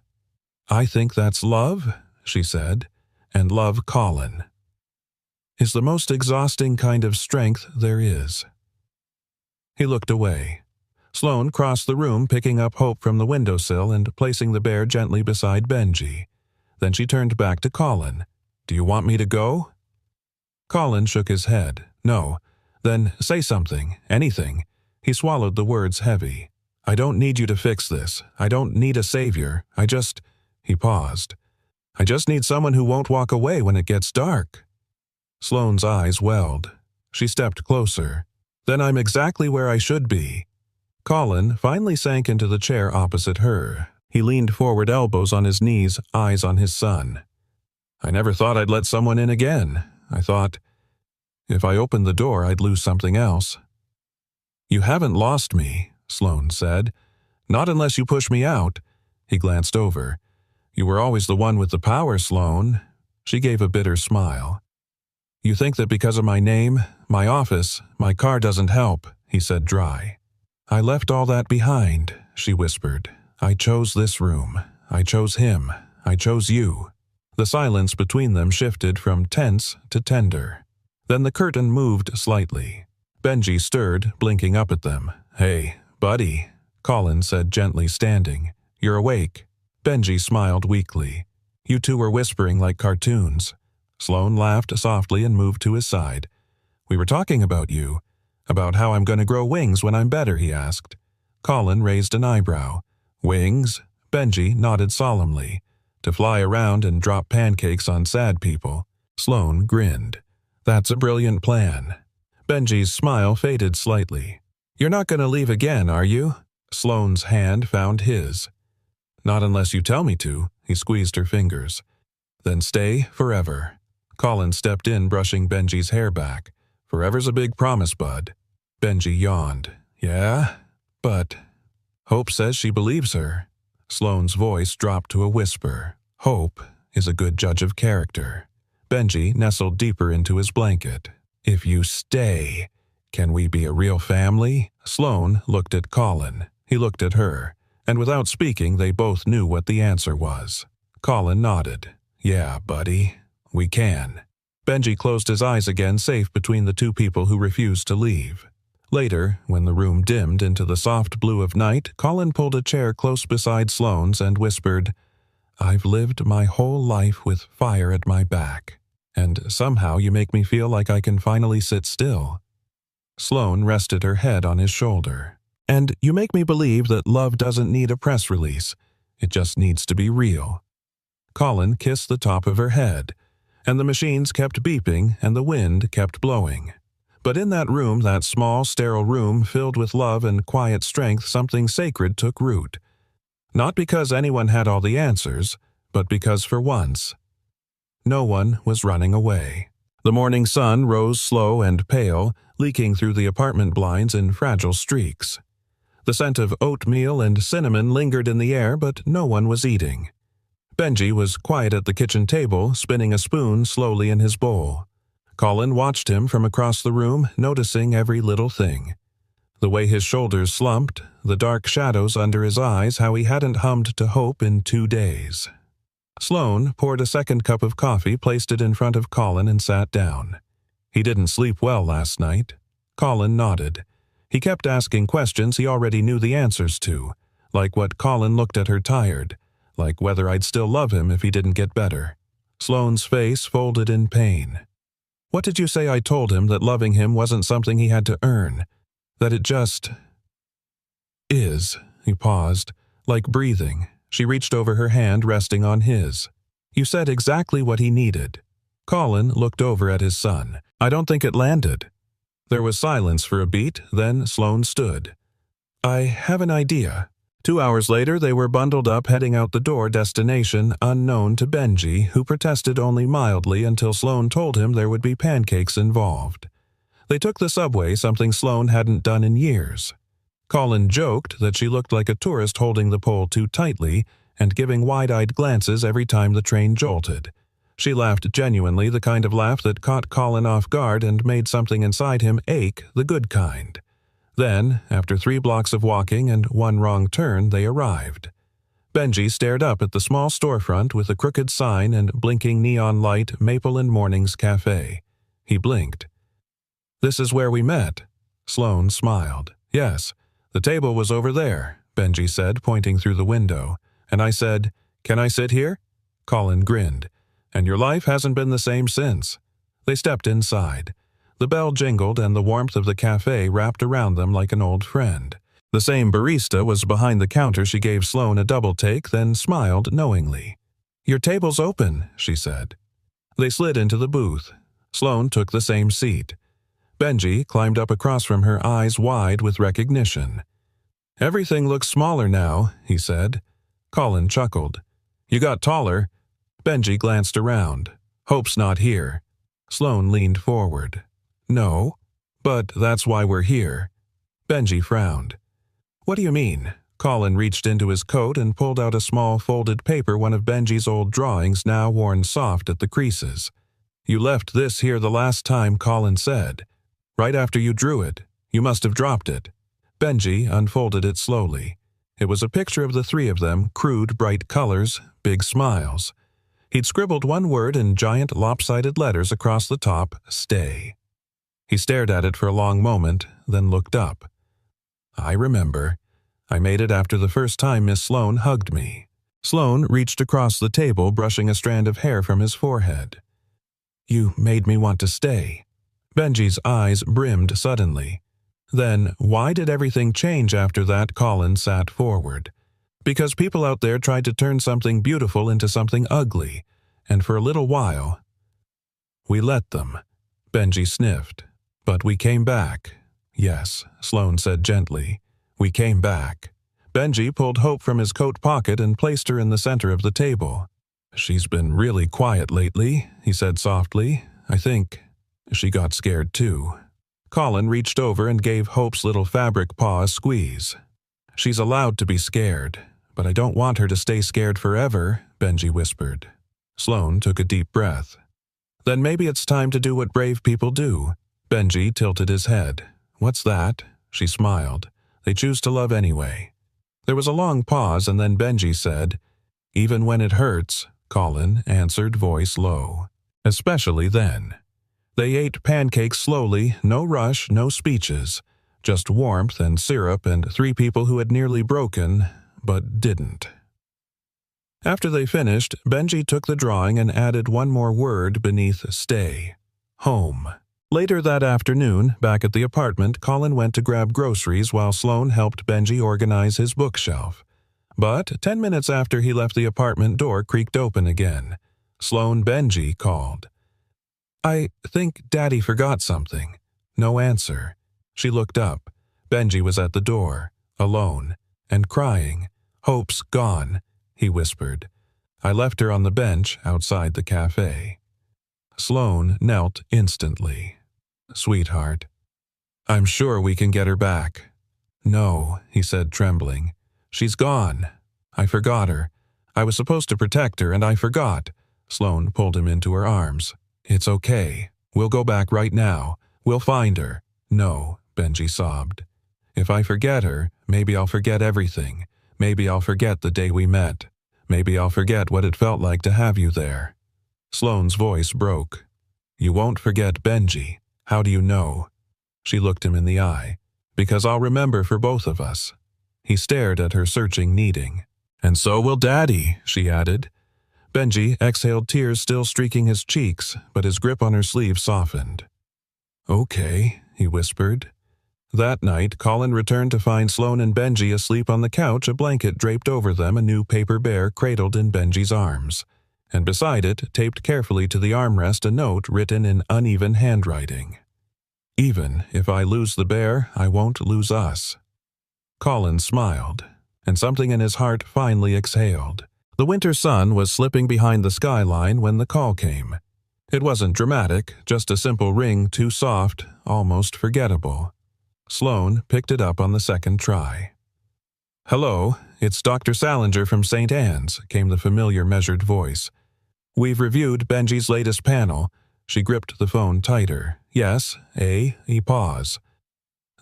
[SPEAKER 1] "I think that's love," she said, "and love Colin is the most exhausting kind of strength there is." He looked away. Sloane crossed the room, picking up Hope from the windowsill and placing the bear gently beside Benji. Then she turned back to Colin. "Do you want me to go?" Colin shook his head. "No." "Then say something, anything." He swallowed the words heavy. "I don't need you to fix this. I don't need a savior. He paused. "I just need someone who won't walk away when it gets dark." Sloane's eyes welled. She stepped closer. "Then I'm exactly where I should be." Colin finally sank into the chair opposite her. He leaned forward, elbows on his knees, eyes on his son. "I never thought I'd let someone in again. I thought, if I opened the door, I'd lose something else." "You haven't lost me," Sloane said. "Not unless you push me out." He glanced over. "You were always the one with the power, Sloane." She gave a bitter smile. "You think that because of my name, my office, my car doesn't help," he said dry. "I left all that behind," she whispered. "I chose this room. I chose him. I chose you." The silence between them shifted from tense to tender. Then the curtain moved slightly. Benji stirred, blinking up at them. "Hey, buddy," Colin said gently, standing. "You're awake." Benji smiled weakly. "You two were whispering like cartoons." Sloane laughed softly and moved to his side. "We were talking about you. About how I'm going to grow wings when I'm better," he asked. Colin raised an eyebrow. "Wings?" Benji nodded solemnly. "To fly around and drop pancakes on sad people." Sloane grinned. "That's a brilliant plan." Benji's smile faded slightly. "You're not going to leave again, are you?" Sloane's hand found his. "Not unless you tell me to," he squeezed her fingers. "Then stay forever." Colin stepped in, brushing Benji's hair back. "Forever's a big promise, bud." Benji yawned. "Yeah? But..." "Hope says she believes her." Sloane's voice dropped to a whisper. "Hope is a good judge of character." Benji nestled deeper into his blanket. "If you stay, can we be a real family?" Sloane looked at Colin. He looked at her. And without speaking, they both knew what the answer was. Colin nodded. "Yeah, buddy, we can." Benji closed his eyes again, safe between the two people who refused to leave. Later, when the room dimmed into the soft blue of night, Colin pulled a chair close beside Sloane's and whispered, "I've lived my whole life with fire at my back, and somehow you make me feel like I can finally sit still." Sloane rested her head on his shoulder. "And you make me believe that love doesn't need a press release. It just needs to be real." Colin kissed the top of her head, and the machines kept beeping and the wind kept blowing. But in that room, that small, sterile room filled with love and quiet strength, something sacred took root. Not because anyone had all the answers, but because for once, no one was running away. The morning sun rose slow and pale, leaking through the apartment blinds in fragile streaks. The scent of oatmeal and cinnamon lingered in the air, but no one was eating. Benji was quiet at the kitchen table, spinning a spoon slowly in his bowl. Colin watched him from across the room, noticing every little thing. The way his shoulders slumped, the dark shadows under his eyes, how he hadn't hummed to hope in 2 days. Sloane poured a second cup of coffee, placed it in front of Colin, and sat down. He didn't sleep well last night. Colin nodded. He kept asking questions he already knew the answers to, like what Colin looked at her tired, like whether I'd still love him if he didn't get better. Sloane's face folded in pain. What did you say I told him, that loving him wasn't something he had to earn? That it just is. He paused, like breathing. She reached over her hand, resting on his. You said exactly what he needed. Colin looked over at his son. I don't think it landed. There was silence for a beat, then Sloane stood. I have an idea. 2 hours later, they were bundled up, heading out the door, destination unknown to Benji, who protested only mildly until Sloane told him there would be pancakes involved. They took the subway, something Sloane hadn't done in years. Colin joked that she looked like a tourist holding the pole too tightly and giving wide-eyed glances every time the train jolted. She laughed genuinely, the kind of laugh that caught Colin off guard and made something inside him ache, the good kind. Then, after 3 blocks of walking and 1 wrong turn, they arrived. Benji stared up at the small storefront with a crooked sign and blinking neon light, Maple and Mornings Cafe. He blinked. This is where we met. Sloane smiled. Yes, the table was over there, Benji said, pointing through the window. And I said, Can I sit here? Colin grinned. And your life hasn't been the same since. They stepped inside. The bell jingled and the warmth of the cafe wrapped around them like an old friend. The same barista was behind the counter. She gave Sloane a double take, then smiled knowingly. Your table's open, she said. They slid into the booth. Sloane took the same seat. Benji climbed up across from her, eyes wide with recognition. Everything looks smaller now, he said. Colin chuckled. You got taller. Benji glanced around. Hope's not here. Sloane leaned forward. No, but that's why we're here. Benji frowned. What do you mean? Colin reached into his coat and pulled out a small folded paper, one of Benji's old drawings, now worn soft at the creases. You left this here the last time, Colin said. Right after you drew it. You must have dropped it. Benji unfolded it slowly. It was a picture of the 3 of them, crude, bright colors, big smiles. He'd scribbled 1 word in giant lopsided letters across the top, stay. He stared at it for a long moment, then looked up. I remember. I made it after the first time Miss Sloane hugged me. Sloane reached across the table, brushing a strand of hair from his forehead. You made me want to stay. Benji's eyes brimmed suddenly. Then, why did everything change after that? Colin sat forward. Because people out there tried to turn something beautiful into something ugly, and for a little while, we let them. Benji sniffed. But we came back. Yes, Sloane said gently. We came back. Benji pulled Hope from his coat pocket and placed her in the center of the table. She's been really quiet lately, he said softly. I think she got scared too. Colin reached over and gave Hope's little fabric paw a squeeze. She's allowed to be scared, but I don't want her to stay scared forever, Benji whispered. Sloane took a deep breath. Then maybe it's time to do what brave people do. Benji tilted his head. What's that? She smiled. They choose to love anyway. There was a long pause, and then Benji said, Even when it hurts, Colin answered, voice low. Especially then. They ate pancakes slowly, no rush, no speeches. Just warmth and syrup and 3 people who had nearly broken, but didn't. After they finished, Benji took the drawing and added 1 more word beneath stay. Home. Later that afternoon, back at the apartment, Colin went to grab groceries while Sloane helped Benji organize his bookshelf. But 10 minutes after he left the apartment, door creaked open again. Sloane, Benji called. I think Daddy forgot something. No answer. She looked up. Benji was at the door, alone, and crying. "Hope's gone," he whispered. I left her on the bench outside the cafe. Sloane knelt instantly. "Sweetheart, I'm sure we can get her back." "No," he said, trembling. "She's gone. I forgot her. I was supposed to protect her, and I forgot." Sloane pulled him into her arms. "It's okay. We'll go back right now. We'll find her." "No," Benji sobbed. "If I forget her, maybe I'll forget everything. Maybe I'll forget the day we met. Maybe I'll forget what it felt like to have you there." Sloane's voice broke. "You won't forget Benji. How do you know?" She looked him in the eye. "Because I'll remember for both of us." He stared at her, searching, needing. "And so will Daddy," she added. Benji exhaled, tears still streaking his cheeks, but his grip on her sleeve softened. "Okay," he whispered. That night, Colin returned to find Sloane and Benji asleep on the couch, a blanket draped over them, a new paper bear cradled in Benji's arms. And beside it, taped carefully to the armrest, a note written in uneven handwriting. "Even if I lose the bear, I won't lose us." Colin smiled, and something in his heart finally exhaled. The winter sun was slipping behind the skyline when the call came. It wasn't dramatic, just a simple ring, too soft, almost forgettable. Sloane picked it up on the second try. "Hello, it's Dr. Salinger from St. Anne's," came the familiar measured voice. "We've reviewed Benji's latest panel." She gripped the phone tighter. "Yes, he paused.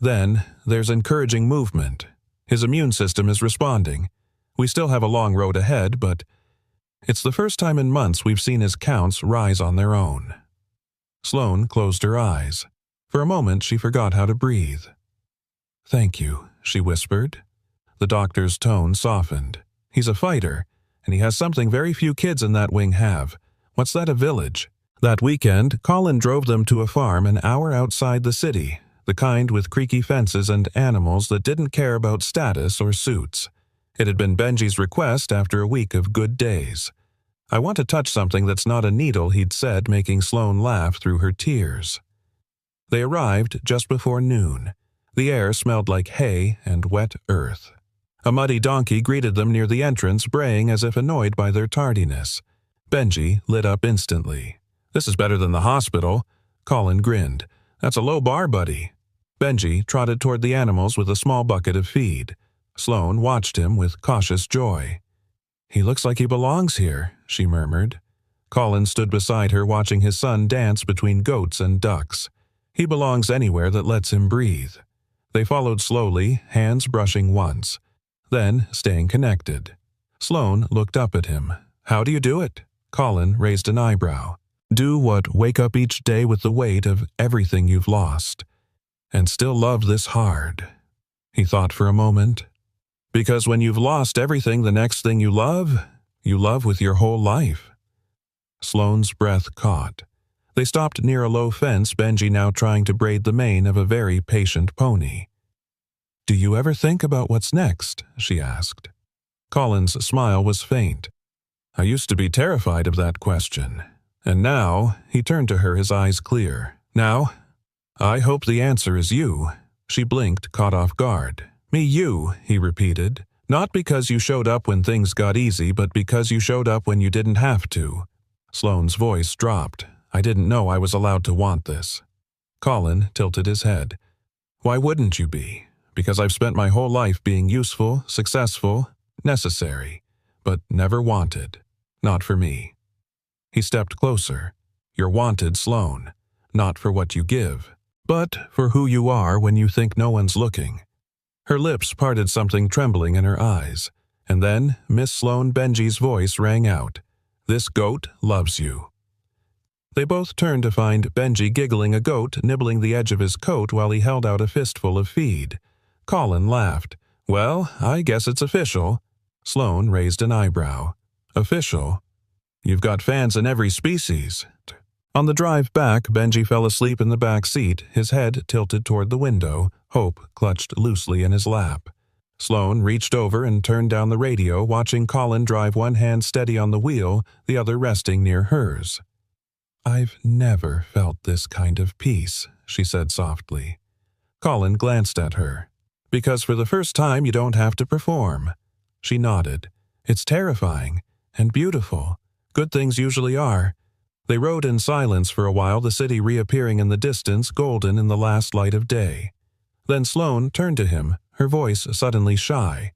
[SPEAKER 1] Then, there's encouraging movement. His immune system is responding. We still have a long road ahead, but it's the first time in months we've seen his counts rise on their own." Sloane closed her eyes. For a moment, she forgot how to breathe. "Thank you," she whispered. The doctor's tone softened. "He's a fighter, and he has something very few kids in that wing have. What's that, a village?" That weekend, Colin drove them to a farm an hour outside the city, the kind with creaky fences and animals that didn't care about status or suits. It had been Benji's request after a week of good days. "I want to touch something that's not a needle," he'd said, making Sloane laugh through her tears. They arrived just before noon. The air smelled like hay and wet earth. A muddy donkey greeted them near the entrance, braying as if annoyed by their tardiness. Benji lit up instantly. "This is better than the hospital." Colin grinned. "That's a low bar, buddy." Benji trotted toward the animals with a small bucket of feed. Sloane watched him with cautious joy. "He looks like he belongs here," she murmured. Colin stood beside her, watching his son dance between goats and ducks. "He belongs anywhere that lets him breathe." They followed slowly, hands brushing once, then staying connected. Sloane looked up at him. "How do you do it?" Colin raised an eyebrow. "Do what? Wake up each day with the weight of everything you've lost, and still love this hard." He thought for a moment. "Because when you've lost everything, the next thing you love with your whole life." Sloane's breath caught. They stopped near a low fence, Benji now trying to braid the mane of a very patient pony. "Do you ever think about what's next?" she asked. Colin's smile was faint. "I used to be terrified of that question. And now," he turned to her, his eyes clear. "Now, I hope the answer is you." She blinked, caught off guard. "Me, you," he repeated. "Not because you showed up when things got easy, but because you showed up when you didn't have to." Sloane's voice dropped. "I didn't know I was allowed to want this." Colin tilted his head. "Why wouldn't you be? Because I've spent my whole life being useful, successful, necessary, but never wanted. Not for me." He stepped closer. "You're wanted, Sloane. Not for what you give, but for who you are when you think no one's looking." Her lips parted, something trembling in her eyes. And then Miss Sloane Benji's voice rang out. "This goat loves you." They both turned to find Benji giggling, a goat nibbling the edge of his coat while he held out a fistful of feed. Colin laughed. "Well, I guess it's official." Sloane raised an eyebrow. "Official? You've got fans in every species." On the drive back, Benji fell asleep in the back seat, his head tilted toward the window, Hope clutched loosely in his lap. Sloane reached over and turned down the radio, watching Colin drive, one hand steady on the wheel, the other resting near hers. "I've never felt this kind of peace," she said softly. Colin glanced at her. Because for the first time you don't have to perform. She nodded. It's terrifying and beautiful. Good things usually are. They rode in silence for a while, the city reappearing in the distance, golden in the last light of day. Then Sloane turned to him, her voice suddenly shy.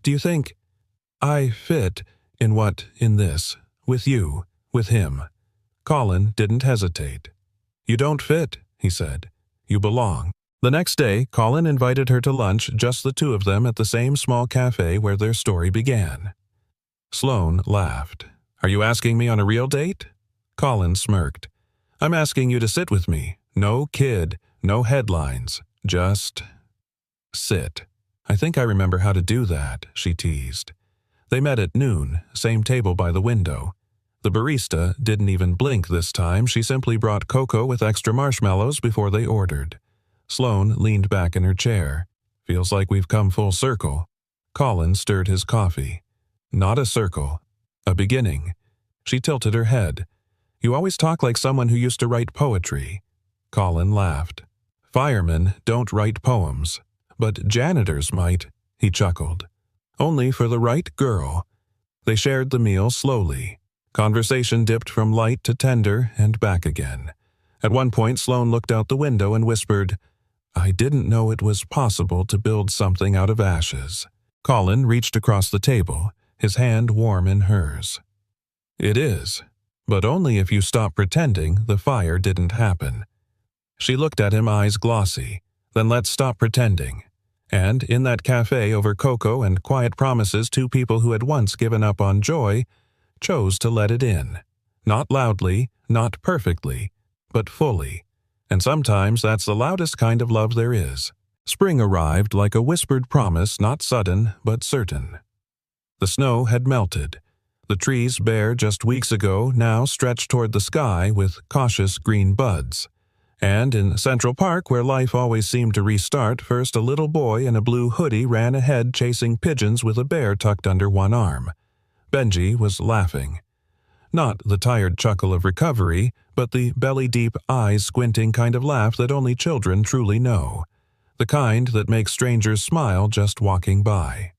[SPEAKER 1] Do you think I fit in what, in this, with you, with him? Colin didn't hesitate. You don't fit, he said. You belong. The next day, Colin invited her to lunch, just the two of them at the same small cafe where their story began. Sloane laughed. Are you asking me on a real date? Colin smirked. I'm asking you to sit with me. No kid, no headlines. Just sit. I think I remember how to do that, she teased. They met at noon, same table by the window. The barista didn't even blink this time. She simply brought cocoa with extra marshmallows before they ordered. Sloane leaned back in her chair. Feels like we've come full circle. Colin stirred his coffee. Not a circle. A beginning. She tilted her head. You always talk like someone who used to write poetry. Colin laughed. Firemen don't write poems, but janitors might, he chuckled. Only for the right girl. They shared the meal slowly. Conversation dipped from light to tender and back again. At one point, Sloane looked out the window and whispered, I didn't know it was possible to build something out of ashes. Colin reached across the table, his hand warm in hers. It is, but only if you stop pretending the fire didn't happen. She looked at him, eyes glossy. Then let's stop pretending. And in that cafe over cocoa and quiet promises, two people who had once given up on joy chose to let it in. Not loudly, not perfectly, but fully. And sometimes that's the loudest kind of love there is. Spring arrived like a whispered promise, not sudden, but certain. The snow had melted. The trees, bare just weeks ago, now stretched toward the sky with cautious green buds. And in Central Park, where life always seemed to restart, first a little boy in a blue hoodie ran ahead chasing pigeons with a bear tucked under one arm. Benji was laughing. Not the tired chuckle of recovery, but the belly-deep, eyes-squinting kind of laugh that only children truly know. The kind that makes strangers smile just walking by.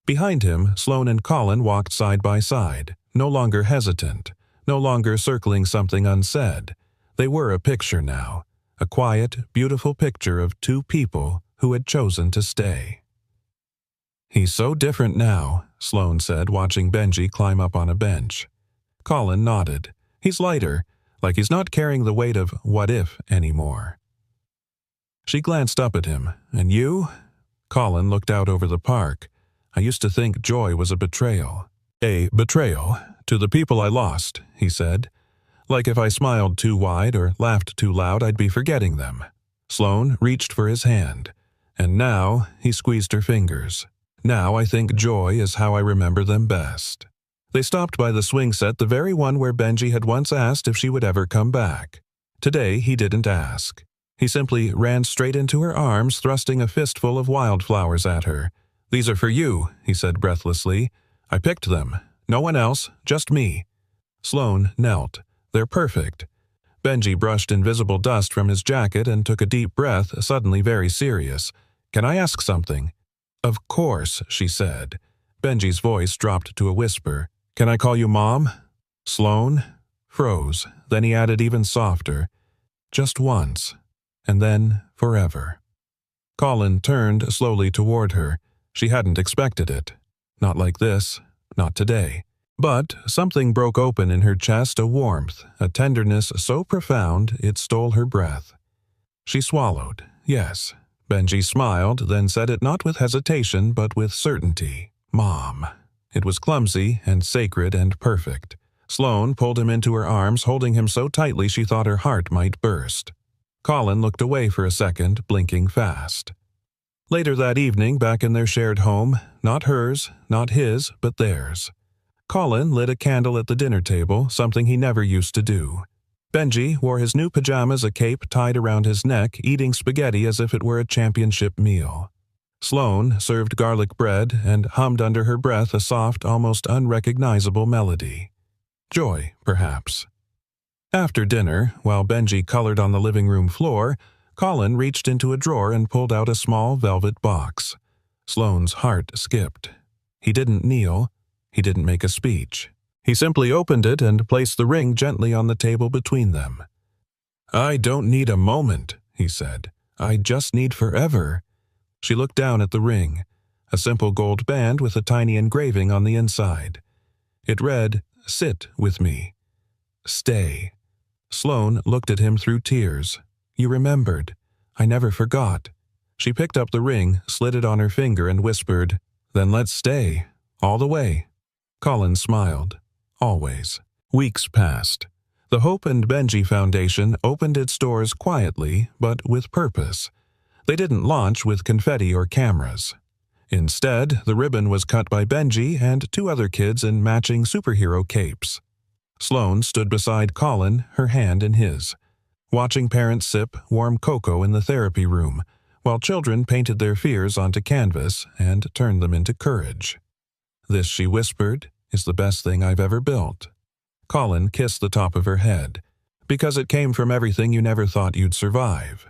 [SPEAKER 1] Behind him, Sloane and Colin walked side by side, no longer hesitant, no longer circling something unsaid. They were a picture now, a quiet, beautiful picture of two people who had chosen to stay. He's so different now, Sloane said, watching Benji climb up on a bench. Colin nodded. He's lighter, like he's not carrying the weight of what if anymore. She glanced up at him. And you? Colin looked out over the park. I used to think joy was a betrayal. A betrayal to the people I lost, he said. Like if I smiled too wide or laughed too loud, I'd be forgetting them. Sloane reached for his hand. And now, he squeezed her fingers. Now I think joy is how I remember them best. They stopped by the swing set, the very one where Benji had once asked if she would ever come back. Today he didn't ask. He simply ran straight into her arms, thrusting a fistful of wildflowers at her. These are for you, he said breathlessly. I picked them. No one else, just me. Sloane knelt. They're perfect. Benji brushed invisible dust from his jacket and took a deep breath, suddenly very serious. Can I ask something? Of course, she said. Benji's voice dropped to a whisper. Can I call you Mom? Sloane froze. Then he added even softer. Just once. And then forever. Colin turned slowly toward her. She hadn't expected it. Not like this. Not today. But something broke open in her chest, a warmth, a tenderness so profound it stole her breath. She swallowed. Yes. Benji smiled, then said it not with hesitation, but with certainty. Mom. It was clumsy and sacred and perfect. Sloane pulled him into her arms, holding him so tightly she thought her heart might burst. Colin looked away for a second, blinking fast. Later that evening, back in their shared home, not hers, not his, but theirs. Colin lit a candle at the dinner table, something he never used to do. Benji wore his new pajamas, a cape tied around his neck, eating spaghetti as if it were a championship meal. Sloane served garlic bread and hummed under her breath a soft, almost unrecognizable melody. Joy, perhaps. After dinner, while Benji colored on the living room floor, Colin reached into a drawer and pulled out a small velvet box. Sloane's heart skipped. He didn't kneel. He didn't make a speech. He simply opened it and placed the ring gently on the table between them. "I don't need a moment," he said. "I just need forever." She looked down at the ring, a simple gold band with a tiny engraving on the inside. It read, "Sit with me. Stay." Sloane looked at him through tears. "You remembered. I never forgot." She picked up the ring, slid it on her finger, and whispered, "Then let's stay. All the way." Colin smiled. Always. Weeks passed. The Hope and Benji Foundation opened its doors quietly, but with purpose. They didn't launch with confetti or cameras. Instead, the ribbon was cut by Benji and two other kids in matching superhero capes. Sloane stood beside Colin, her hand in his, watching parents sip warm cocoa in the therapy room, while children painted their fears onto canvas and turned them into courage. "This," she whispered, "is the best thing I've ever built." Colin kissed the top of her head, "Because it came from everything you never thought you'd survive."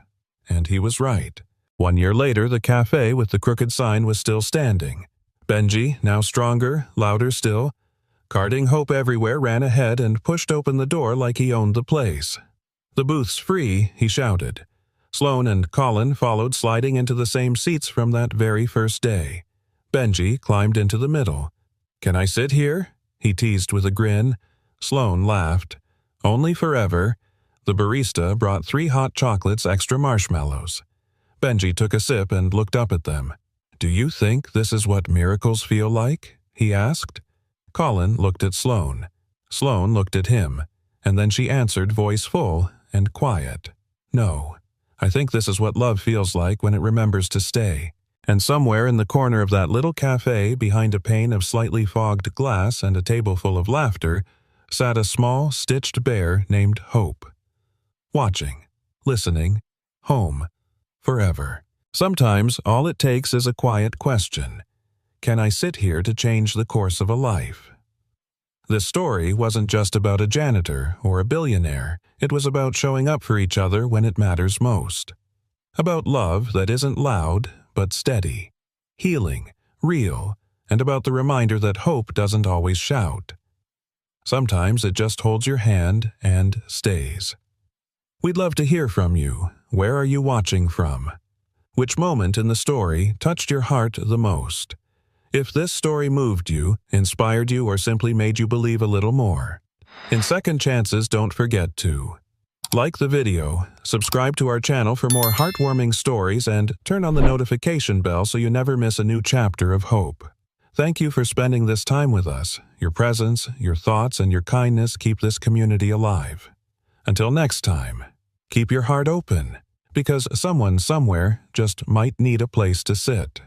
[SPEAKER 1] And he was right. 1 year later, the cafe with the crooked sign was still standing. Benji, now stronger, louder still, carting hope everywhere, ran ahead and pushed open the door like he owned the place. "The booth's free," he shouted. Sloane and Colin followed, sliding into the same seats from that very first day. Benji climbed into the middle. "Can I sit here?" he teased with a grin. Sloane laughed. "Only forever." The barista brought 3 hot chocolates, extra marshmallows. Benji took a sip and looked up at them. "Do you think this is what miracles feel like?" he asked. Colin looked at Sloane. Sloane looked at him, and then she answered, voice full and quiet. "No, I think this is what love feels like when it remembers to stay." And somewhere in the corner of that little cafe, behind a pane of slightly fogged glass and a table full of laughter, sat a small, stitched bear named Hope. Watching, listening, home, forever. Sometimes all it takes is a quiet question. Can I sit here to change the course of a life? This story wasn't just about a janitor or a billionaire. It was about showing up for each other when it matters most. About love that isn't loud, but steady, healing, real, and about the reminder that hope doesn't always shout. Sometimes it just holds your hand and stays. We'd love to hear from you. Where are you watching from? Which moment in the story touched your heart the most? If this story moved you, inspired you, or simply made you believe a little more. In Second Chances, don't forget to like the video, subscribe to our channel for more heartwarming stories, and turn on the notification bell so you never miss a new chapter of hope. Thank you for spending this time with us. Your presence, your thoughts, and your kindness keep this community alive. Until next time, keep your heart open, because someone somewhere just might need a place to sit.